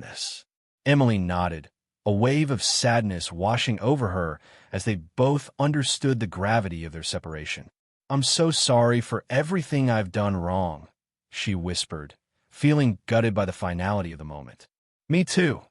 this." Emily nodded, a wave of sadness washing over her as they both understood the gravity of their separation. "I'm so sorry for everything I've done wrong," she whispered, feeling gutted by the finality of the moment. "Me too,"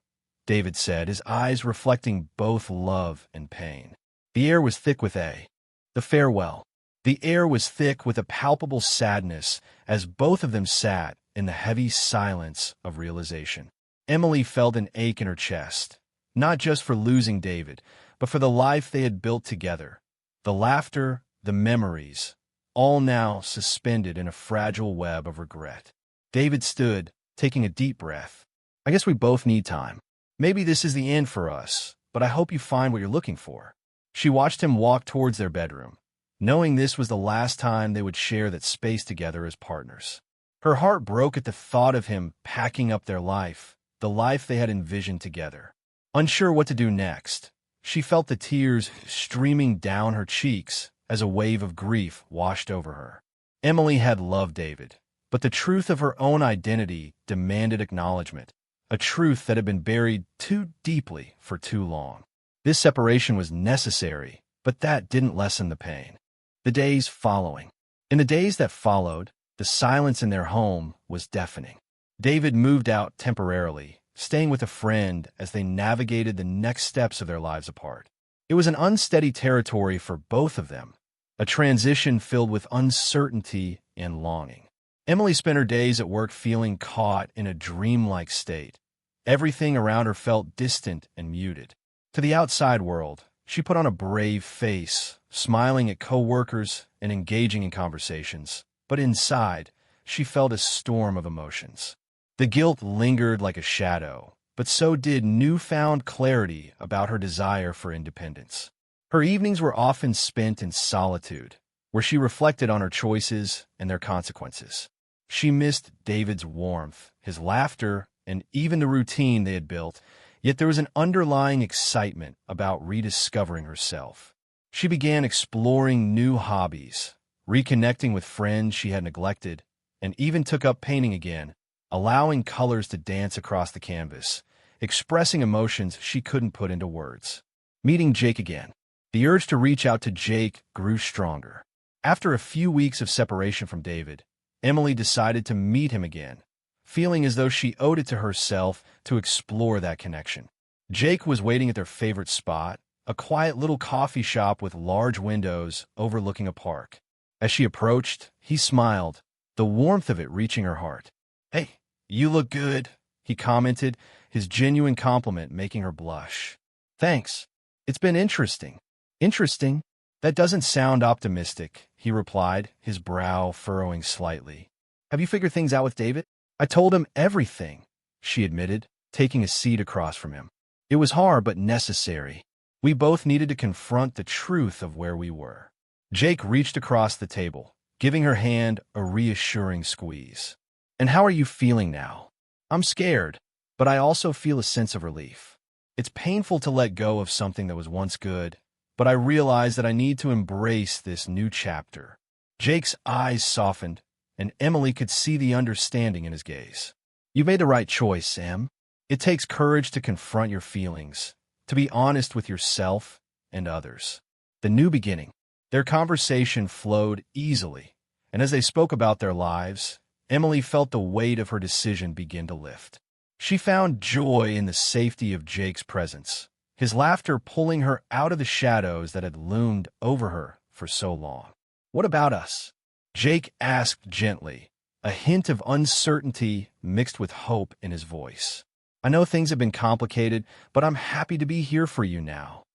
David said, his eyes reflecting both love and pain. The air was thick with the farewell. The air was thick with a palpable sadness as both of them sat in the heavy silence of realization. Emily felt an ache in her chest, not just for losing David, but for the life they had built together. The laughter, the memories, all now suspended in a fragile web of regret. David stood, taking a deep breath. "I guess we both need time. Maybe this is the end for us, but I hope you find what you're looking for." She watched him walk towards their bedroom, knowing this was the last time they would share that space together as partners. Her heart broke at the thought of him packing up their life, the life they had envisioned together. Unsure what to do next, she felt the tears streaming down her cheeks as a wave of grief washed over her. Emily had loved David, but the truth of her own identity demanded acknowledgement, a truth that had been buried too deeply for too long. This separation was necessary, but that didn't lessen the pain. The days following. In the days that followed, the silence in their home was deafening. David moved out temporarily, staying with a friend as they navigated the next steps of their lives apart. It was an unsteady territory for both of them, a transition filled with uncertainty and longing. Emily spent her days at work feeling caught in a dreamlike state. Everything around her felt distant and muted. To the outside world, she put on a brave face, smiling at coworkers and engaging in conversations. But inside, she felt a storm of emotions. The guilt lingered like a shadow, but so did newfound clarity about her desire for independence. Her evenings were often spent in solitude, where she reflected on her choices and their consequences. She missed David's warmth, his laughter, and even the routine they had built, yet there was an underlying excitement about rediscovering herself. She began exploring new hobbies, reconnecting with friends she had neglected, and even took up painting again, allowing colors to dance across the canvas, expressing emotions she couldn't put into words. Meeting Jake again. The urge to reach out to Jake grew stronger. After a few weeks of separation from David, Emily decided to meet him again, feeling as though she owed it to herself to explore that connection. Jake was waiting at their favorite spot, a quiet little coffee shop with large windows overlooking a park. As she approached, he smiled, the warmth of it reaching her heart. "Hey, you look good," he commented, his genuine compliment making her blush. "Thanks. It's been interesting." "Interesting? That doesn't sound optimistic," he replied, his brow furrowing slightly. "Have you figured things out with David?" "I told him everything," she admitted, taking a seat across from him. "It was hard but necessary. We both needed to confront the truth of where we were." Jake reached across the table, giving her hand a reassuring squeeze. "And how are you feeling now?" "I'm scared, but I also feel a sense of relief. It's painful to let go of something that was once good, but I realize that I need to embrace this new chapter." Jake's eyes softened, and Emily could see the understanding in his gaze. "You made the right choice, Sam. It takes courage to confront your feelings, to be honest with yourself and others." The new beginning. Their conversation flowed easily, and as they spoke about their lives, Emily felt the weight of her decision begin to lift. She found joy in the safety of Jake's presence, his laughter pulling her out of the shadows that had loomed over her for so long. "What about us?" Jake asked gently, a hint of uncertainty mixed with hope in his voice. "I know things have been complicated, but I'm happy to be here for you now.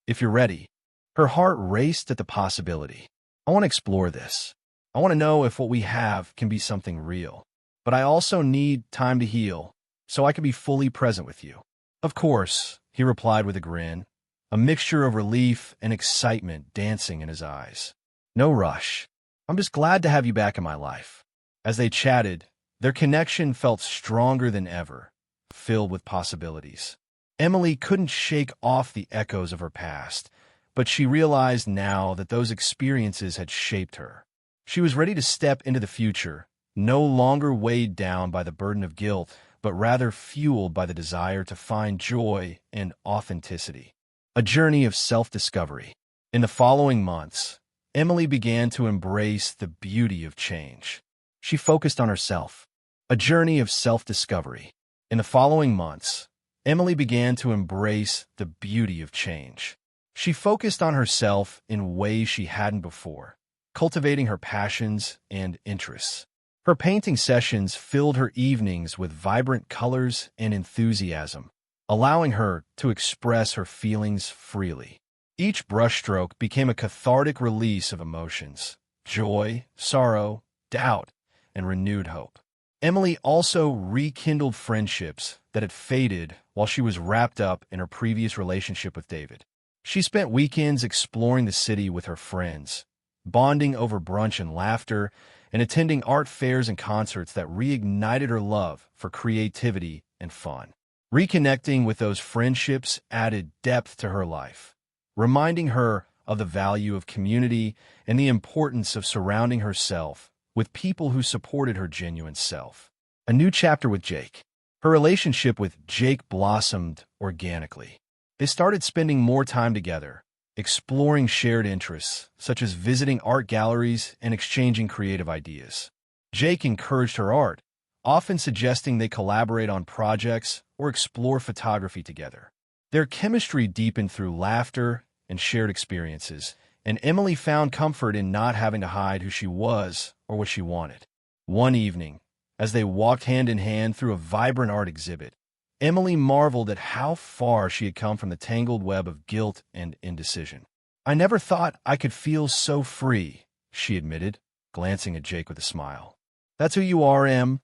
If you're ready." Her heart raced at the possibility. "I want to explore this. I want to know if what we have can be something real. But I also need time to heal, so I can be fully present with you." "Of course," he replied with a grin, a mixture of relief and excitement dancing in his eyes. "No rush. I'm just glad to have you back in my life." As they chatted, their connection felt stronger than ever, filled with possibilities. Emily couldn't shake off the echoes of her past, but she realized now that those experiences had shaped her. She was ready to step into the future, no longer weighed down by the burden of guilt, but rather fueled by the desire to find joy and authenticity. A journey of self-discovery. In the following months, Emily began to embrace the beauty of change. She focused on herself. A journey of self-discovery. In the following months, Emily began to embrace the beauty of change. She focused on herself in ways she hadn't before, cultivating her passions and interests. Her painting sessions filled her evenings with vibrant colors and enthusiasm, allowing her to express her feelings freely. Each brushstroke became a cathartic release of emotions: joy, sorrow, doubt, and renewed hope. Emily also rekindled friendships that had faded while she was wrapped up in her previous relationship with David. She spent weekends exploring the city with her friends, bonding over brunch and laughter, and attending art fairs and concerts that reignited her love for creativity and fun. Reconnecting with those friendships added depth to her life, reminding her of the value of community and the importance of surrounding herself with people who supported her genuine self. A new chapter with Jake. Her relationship with Jake blossomed organically. They started spending more time together, exploring shared interests, such as visiting art galleries and exchanging creative ideas. Jake encouraged her art, often suggesting they collaborate on projects or explore photography together. Their chemistry deepened through laughter and shared experiences, and Emily found comfort in not having to hide who she was or what she wanted. One evening, as they walked hand in hand through a vibrant art exhibit, Emily marveled at how far she had come from the tangled web of guilt and indecision. "I never thought I could feel so free," she admitted, glancing at Jake with a smile. "That's who you are, Em.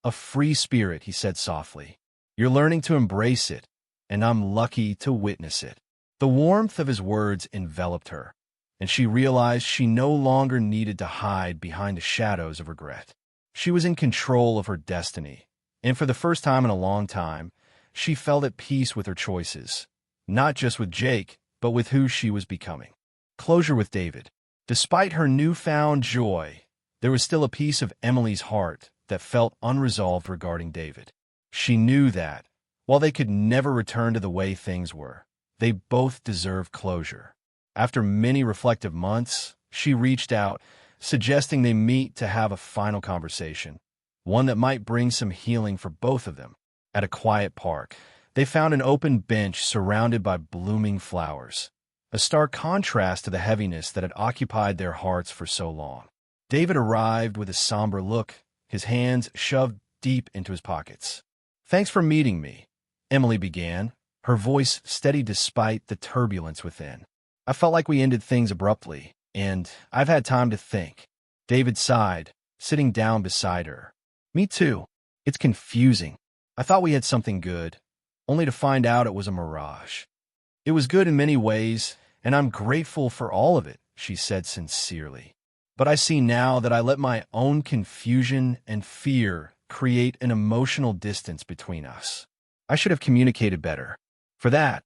A free spirit, he said softly. You're learning to embrace it, and I'm lucky to witness it. The warmth of his words enveloped her, and she realized she no longer needed to hide behind the shadows of regret. She was in control of her destiny, and for the first time in a long time, she felt at peace with her choices, not just with Jake, but with who she was becoming. Closure with David. Despite her newfound joy, there was still a piece of Emily's heart that felt unresolved regarding David. She knew that, while they could never return to the way things were, they both deserved closure. After many reflective months, she reached out, suggesting they meet to have a final conversation, one that might bring some healing for both of them. At a quiet park, they found an open bench surrounded by blooming flowers, a stark contrast to the heaviness that had occupied their hearts for so long. David arrived with a somber look, his hands shoved deep into his pockets. "Thanks for meeting me," Emily began, her voice steady despite the turbulence within. "I felt like we ended things abruptly, and I've had time to think." David sighed, sitting down beside her. "Me too. It's confusing. I thought we had something good, only to find out it was a mirage." "It was good in many ways, and I'm grateful for all of it," she said sincerely. "But I see now that I let my own confusion and fear create an emotional distance between us. I should have communicated better. For that,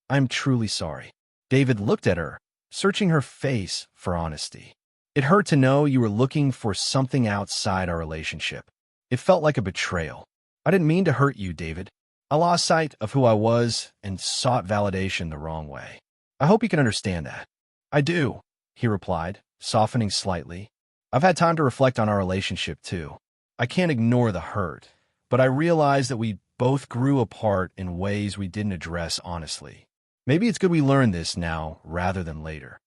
I'm truly sorry." David looked at her, searching her face for honesty. "It hurt to know you were looking for something outside our relationship. It felt like a betrayal. I didn't mean to hurt you, David. I lost sight of who I was and sought validation the wrong way. I hope you can understand that." "I do," he replied, softening slightly. "I've had time to reflect on our relationship, too. I can't ignore the hurt, but I realize that we both grew apart in ways we didn't address honestly. Maybe it's good we learn this now rather than later."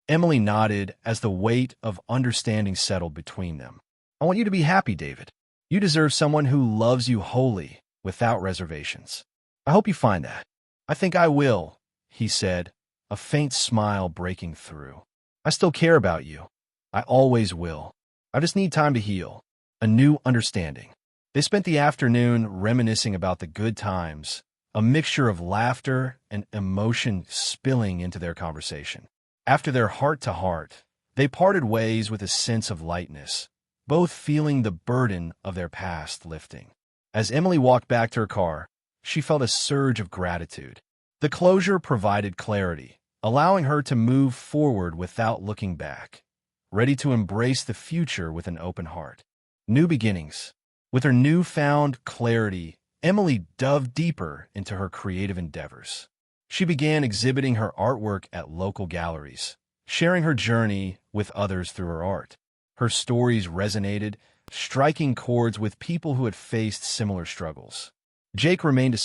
Emily nodded as the weight of understanding settled between them. "I want you to be happy, David. You deserve someone who loves you wholly, without reservations. I hope you find that." "I think I will," he said, a faint smile breaking through. "I still care about you. I always will. I just need time to heal." A new understanding. They spent the afternoon reminiscing about the good times, a mixture of laughter and emotion spilling into their conversation. After their heart-to-heart, they parted ways with a sense of lightness, both feeling the burden of their past lifting. As Emily walked back to her car, she felt a surge of gratitude. The closure provided clarity, allowing her to move forward without looking back, ready to embrace the future with an open heart. New beginnings. With her newfound clarity, Emily dove deeper into her creative endeavors. She began exhibiting her artwork at local galleries, sharing her journey with others through her art. Her stories resonated, striking chords with people who had faced similar struggles. Jake remained a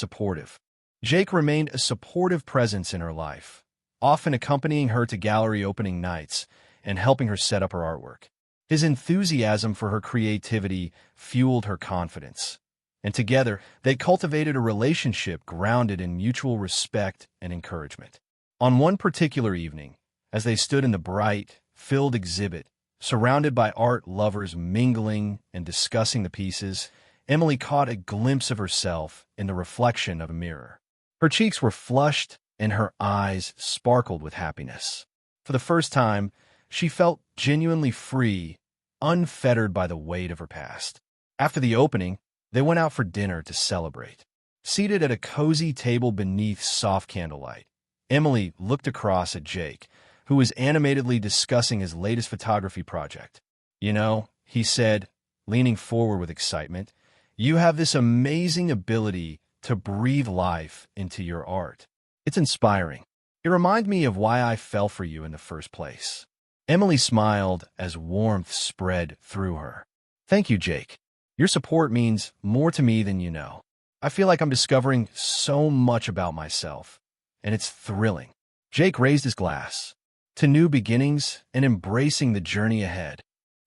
supportive presence in her life, often accompanying her to gallery opening nights and helping her set up her artwork. His enthusiasm for her creativity fueled her confidence, and together they cultivated a relationship grounded in mutual respect and encouragement. On one particular evening, as they stood in the bright, filled exhibit, surrounded by art lovers mingling and discussing the pieces, Emily caught a glimpse of herself in the reflection of a mirror. Her cheeks were flushed and her eyes sparkled with happiness. For the first time, she felt genuinely free, unfettered by the weight of her past. After the opening, they went out for dinner to celebrate. Seated at a cozy table beneath soft candlelight, Emily looked across at Jake, who was animatedly discussing his latest photography project. "You know," he said, leaning forward with excitement, "you have this amazing ability to breathe life into your art. It's inspiring. It reminds me of why I fell for you in the first place." Emily smiled as warmth spread through her. "Thank you, Jake. Your support means more to me than you know. I feel like I'm discovering so much about myself, and it's thrilling." Jake raised his glass. "To new beginnings and embracing the journey ahead."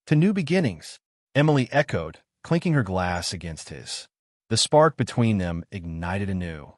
"To new beginnings," Emily echoed, clinking her glass against his. The spark between them ignited anew,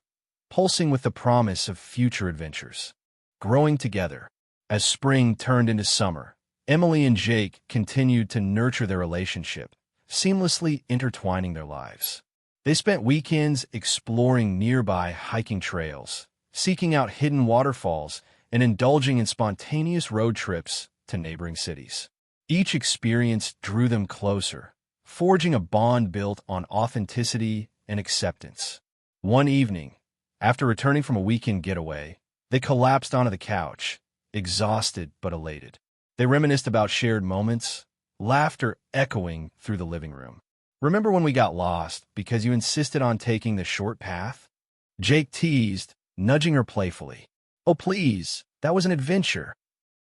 pulsing with the promise of future adventures. Growing together. As spring turned into summer, Emily and Jake continued to nurture their relationship, seamlessly intertwining their lives. They spent weekends exploring nearby hiking trails, seeking out hidden waterfalls, and indulging in spontaneous road trips to neighboring cities. Each experience drew them closer, forging a bond built on authenticity and acceptance. One evening, after returning from a weekend getaway, they collapsed onto the couch, exhausted but elated. They reminisced about shared moments, laughter echoing through the living room. "Remember when we got lost because you insisted on taking the short path?" Jake teased, nudging her playfully. "Oh, please, that was an adventure."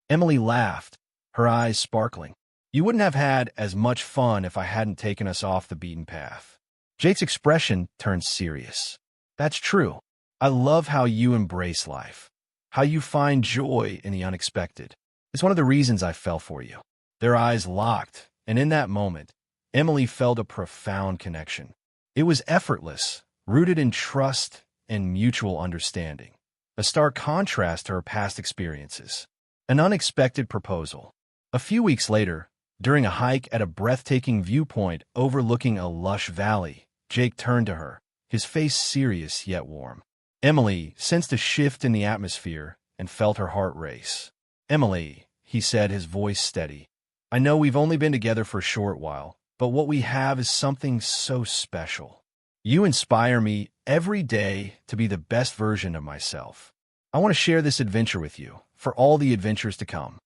Emily laughed, her eyes sparkling. "You wouldn't have had as much fun if I hadn't taken us off the beaten path." Jake's expression turned serious. "That's true. I love how you embrace life, how you find joy in the unexpected. It's one of the reasons I fell for you." Their eyes locked, and in that moment, Emily felt a profound connection. It was effortless, rooted in trust and mutual understanding, a stark contrast to her past experiences. An unexpected proposal. A few weeks later, during a hike at a breathtaking viewpoint overlooking a lush valley, Jake turned to her, his face serious yet warm. Emily sensed a shift in the atmosphere and felt her heart race. "Emily," he said, his voice steady, "I know we've only been together for a short while, but what we have is something so special. You inspire me every day to be the best version of myself. I want to share this adventure with you, for all the adventures to come."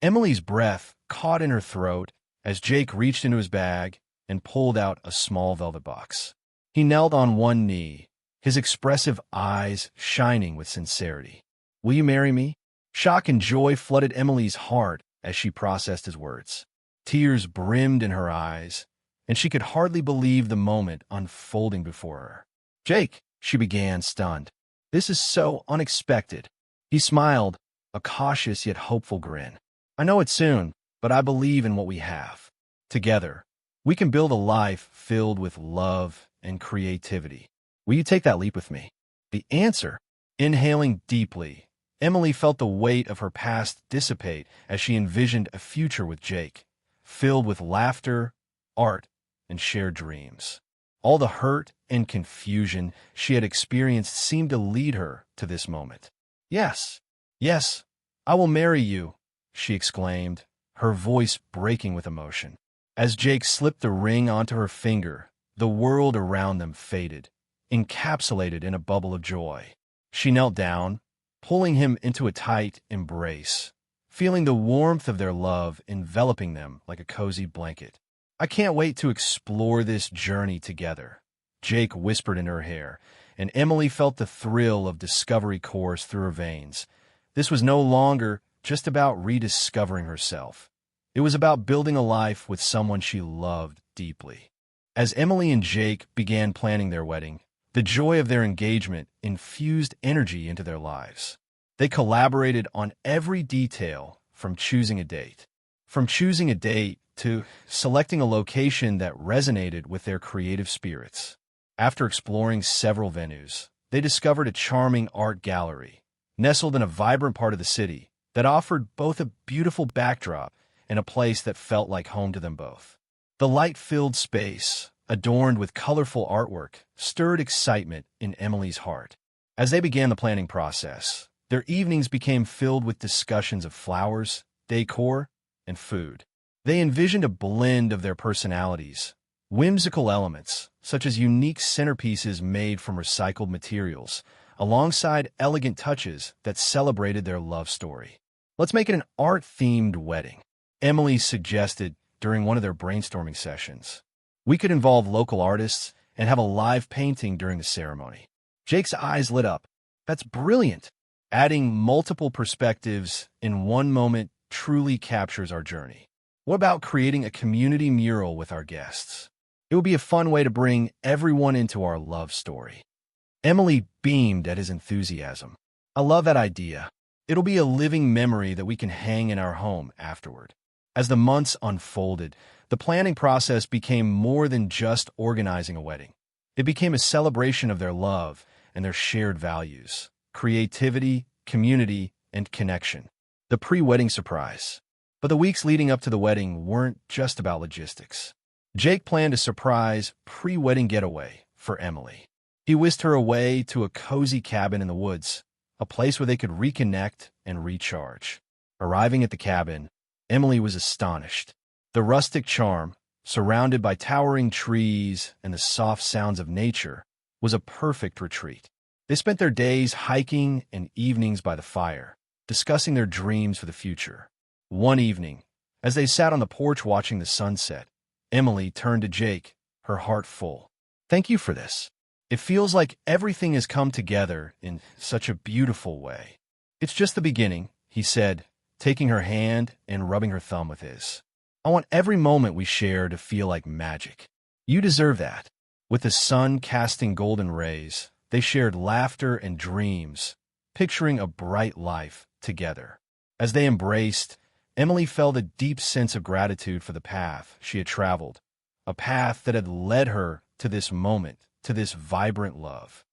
Emily's breath caught in her throat as Jake reached into his bag and pulled out a small velvet box. He knelt on one knee, his expressive eyes shining with sincerity. "Will you marry me?" Shock and joy flooded Emily's heart as she processed his words. Tears brimmed in her eyes, and she could hardly believe the moment unfolding before her. "Jake," she began, stunned. "This is so unexpected." He smiled, a cautious yet hopeful grin. "I know it's soon, but I believe in what we have. Together, we can build a life filled with love and creativity. Will you take that leap with me?" The answer. Inhaling deeply, Emily felt the weight of her past dissipate as she envisioned a future with Jake, filled with laughter, art, and shared dreams. All the hurt and confusion she had experienced seemed to lead her to this moment. "Yes, yes, I will marry you," she exclaimed, her voice breaking with emotion. As Jake slipped the ring onto her finger, the world around them faded, encapsulated in a bubble of joy. She knelt down, pulling him into a tight embrace, feeling the warmth of their love enveloping them like a cozy blanket. "I can't wait to explore this journey together," Jake whispered in her hair, and Emily felt the thrill of discovery course through her veins. This was no longer just about rediscovering herself. It was about building a life with someone she loved deeply. As Emily and Jake began planning their wedding, the joy of their engagement infused energy into their lives. They collaborated on every detail, from choosing a date to selecting a location that resonated with their creative spirits. After exploring several venues, they discovered a charming art gallery, nestled in a vibrant part of the city, that offered both a beautiful backdrop and a place that felt like home to them both. The light-filled space, adorned with colorful artwork, stirred excitement in Emily's heart. As they began the planning process, their evenings became filled with discussions of flowers, decor, and food. They envisioned a blend of their personalities, whimsical elements, such as unique centerpieces made from recycled materials, alongside elegant touches that celebrated their love story. "Let's make it an art-themed wedding," Emily suggested during one of their brainstorming sessions. "We could involve local artists and have a live painting during the ceremony." Jake's eyes lit up. "That's brilliant. Adding multiple perspectives in one moment truly captures our journey. What about creating a community mural with our guests? It would be a fun way to bring everyone into our love story." Emily beamed at his enthusiasm. "I love that idea. It'll be a living memory that we can hang in our home afterward." As the months unfolded, the planning process became more than just organizing a wedding. It became a celebration of their love and their shared values: creativity, community, and connection. The pre-wedding surprise. But the weeks leading up to the wedding weren't just about logistics. Jake planned a surprise pre-wedding getaway for Emily. He whisked her away to a cozy cabin in the woods, a place where they could reconnect and recharge. Arriving at the cabin, Emily was astonished. The rustic charm, surrounded by towering trees and the soft sounds of nature, was a perfect retreat. They spent their days hiking and evenings by the fire, discussing their dreams for the future. One evening, as they sat on the porch watching the sunset, Emily turned to Jake, her heart full. "Thank you for this. It feels like everything has come together in such a beautiful way." "It's just the beginning," he said, taking her hand and rubbing her thumb with his. "I want every moment we share to feel like magic. You deserve that." With the sun casting golden rays, they shared laughter and dreams, picturing a bright life together. As they embraced, Emily felt a deep sense of gratitude for the path she had traveled, a path that had led her to this moment, to this vibrant love.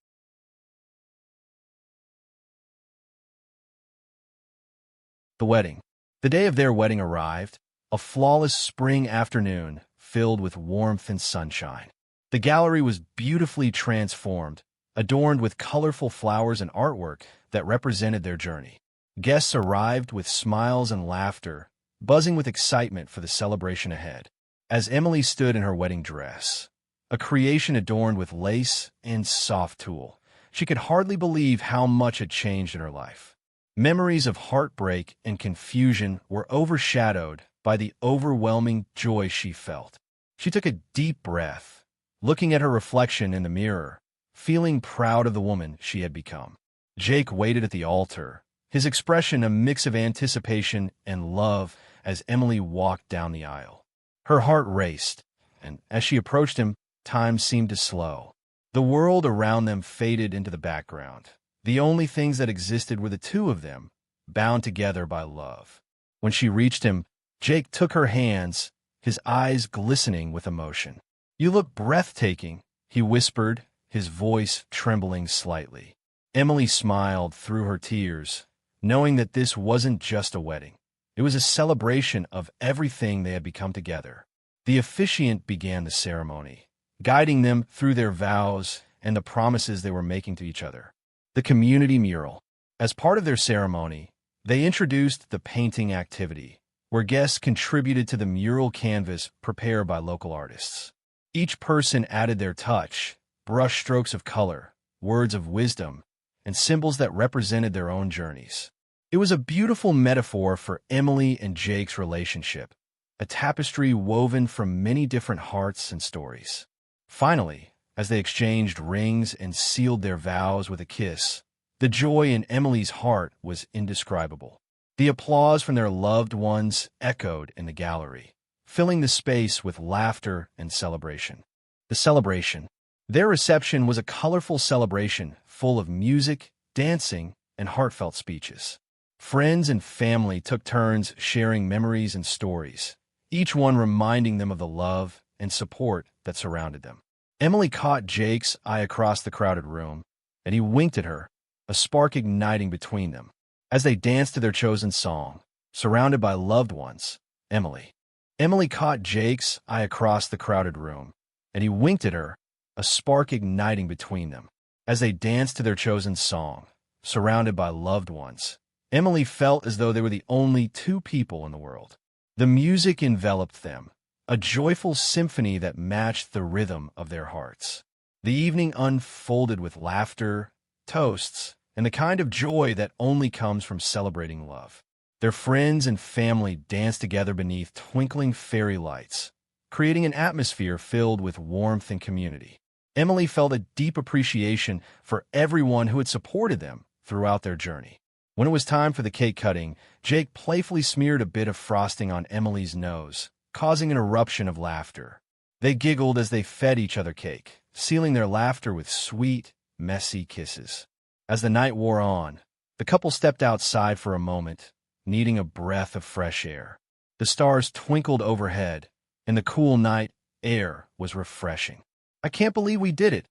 The wedding. The day of their wedding arrived, a flawless spring afternoon filled with warmth and sunshine. The gallery was beautifully transformed, adorned with colorful flowers and artwork that represented their journey. Guests arrived with smiles and laughter, buzzing with excitement for the celebration ahead. As Emily stood in her wedding dress, a creation adorned with lace and soft tulle, she could hardly believe how much had changed in her life. Memories of heartbreak and confusion were overshadowed by the overwhelming joy she felt. She took a deep breath, looking at her reflection in the mirror, feeling proud of the woman she had become. Jake waited at the altar, his expression a mix of anticipation and love as Emily walked down the aisle. Her heart raced, and as she approached him, time seemed to slow. The world around them faded into the background. The only things that existed were the two of them, bound together by love. When she reached him, Jake took her hands, his eyes glistening with emotion. "You look breathtaking," he whispered, his voice trembling slightly. Emily smiled through her tears, knowing that this wasn't just a wedding. It was a celebration of everything they had become together. The officiant began the ceremony, guiding them through their vows and the promises they were making to each other. The community mural. As part of their ceremony, they introduced the painting activity, where guests contributed to the mural canvas prepared by local artists. Each person added their touch, brush strokes of color, words of wisdom, and symbols that represented their own journeys. It was a beautiful metaphor for Emily and Jake's relationship, a tapestry woven from many different hearts and stories. Finally, as they exchanged rings and sealed their vows with a kiss, the joy in Emily's heart was indescribable. The applause from their loved ones echoed in the gallery, filling the space with laughter and celebration. The celebration. Their reception was a colorful celebration full of music, dancing, and heartfelt speeches. Friends and family took turns sharing memories and stories, each one reminding them of the love and support that surrounded them. Emily caught Jake's eye across the crowded room, and he winked at her, a spark igniting between them. As they danced to their chosen song, surrounded by loved ones, Emily caught Jake's eye across the crowded room, and he winked at her, a spark igniting between them. As they danced to their chosen song, surrounded by loved ones, Emily felt as though they were the only two people in the world. The music enveloped them, a joyful symphony that matched the rhythm of their hearts. The evening unfolded with laughter, toasts, and the kind of joy that only comes from celebrating love. Their friends and family danced together beneath twinkling fairy lights, creating an atmosphere filled with warmth and community. Emily felt a deep appreciation for everyone who had supported them throughout their journey. When it was time for the cake cutting, Jake playfully smeared a bit of frosting on Emily's nose, causing an eruption of laughter. They giggled as they fed each other cake, sealing their laughter with sweet, messy kisses. As the night wore on, the couple stepped outside for a moment, needing a breath of fresh air. The stars twinkled overhead, and the cool night air was refreshing. "I can't believe we did it,"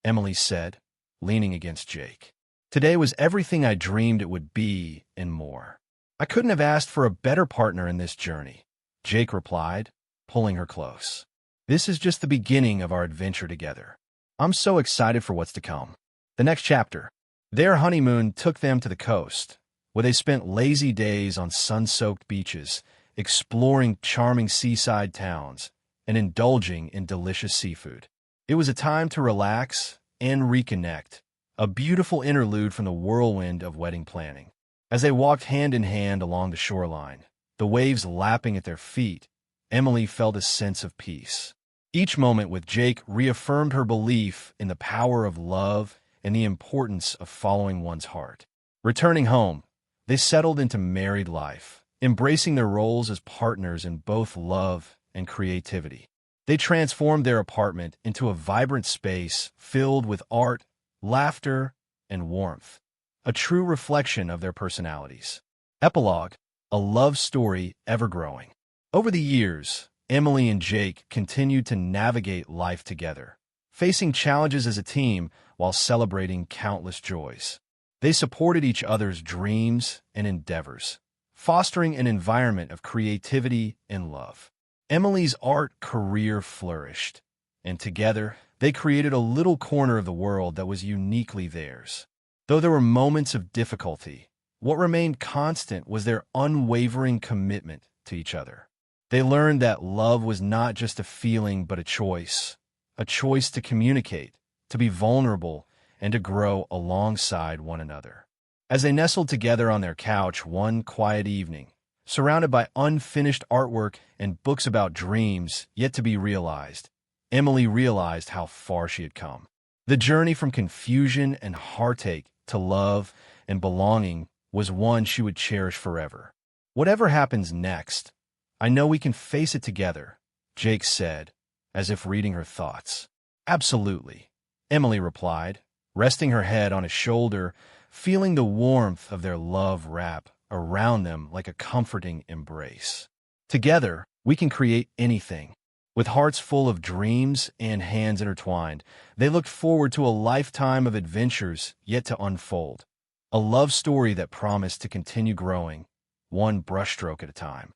Emily said, leaning against Jake. "Today was everything I dreamed it would be and more. I couldn't have asked for a better partner in this journey," Jake replied, pulling her close. This is just the beginning of our adventure together. I'm so excited for what's to come. The next chapter. Their honeymoon took them to the coast, where they spent lazy days on sun-soaked beaches, exploring charming seaside towns, and indulging in delicious seafood. It was a time to relax and reconnect, a beautiful interlude from the whirlwind of wedding planning. As they walked hand in hand along the shoreline, the waves lapping at their feet, Emily felt a sense of peace. Each moment with Jake reaffirmed her belief in the power of love and the importance of following one's heart. Returning home, they settled into married life, embracing their roles as partners in both love and creativity. They transformed their apartment into a vibrant space filled with art, laughter, and warmth, a true reflection of their personalities. Epilogue, a love story ever growing. Over the years, Emily and Jake continued to navigate life together, facing challenges as a team while celebrating countless joys. They supported each other's dreams and endeavors, fostering an environment of creativity and love. Emily's art career flourished, and together they created a little corner of the world that was uniquely theirs. Though there were moments of difficulty, what remained constant was their unwavering commitment to each other. They learned that love was not just a feeling but a choice to communicate, to be vulnerable, and to grow alongside one another. As they nestled together on their couch one quiet evening, surrounded by unfinished artwork and books about dreams yet to be realized, Emily realized how far she had come. The journey from confusion and heartache to love and belonging was one she would cherish forever. Whatever happens next, I know we can face it together, Jake said, as if reading her thoughts. Absolutely, Emily replied, resting her head on his shoulder, feeling the warmth of their love wrap around them like a comforting embrace. Together, we can create anything. With hearts full of dreams and hands intertwined, they looked forward to a lifetime of adventures yet to unfold. A love story that promised to continue growing, one brushstroke at a time.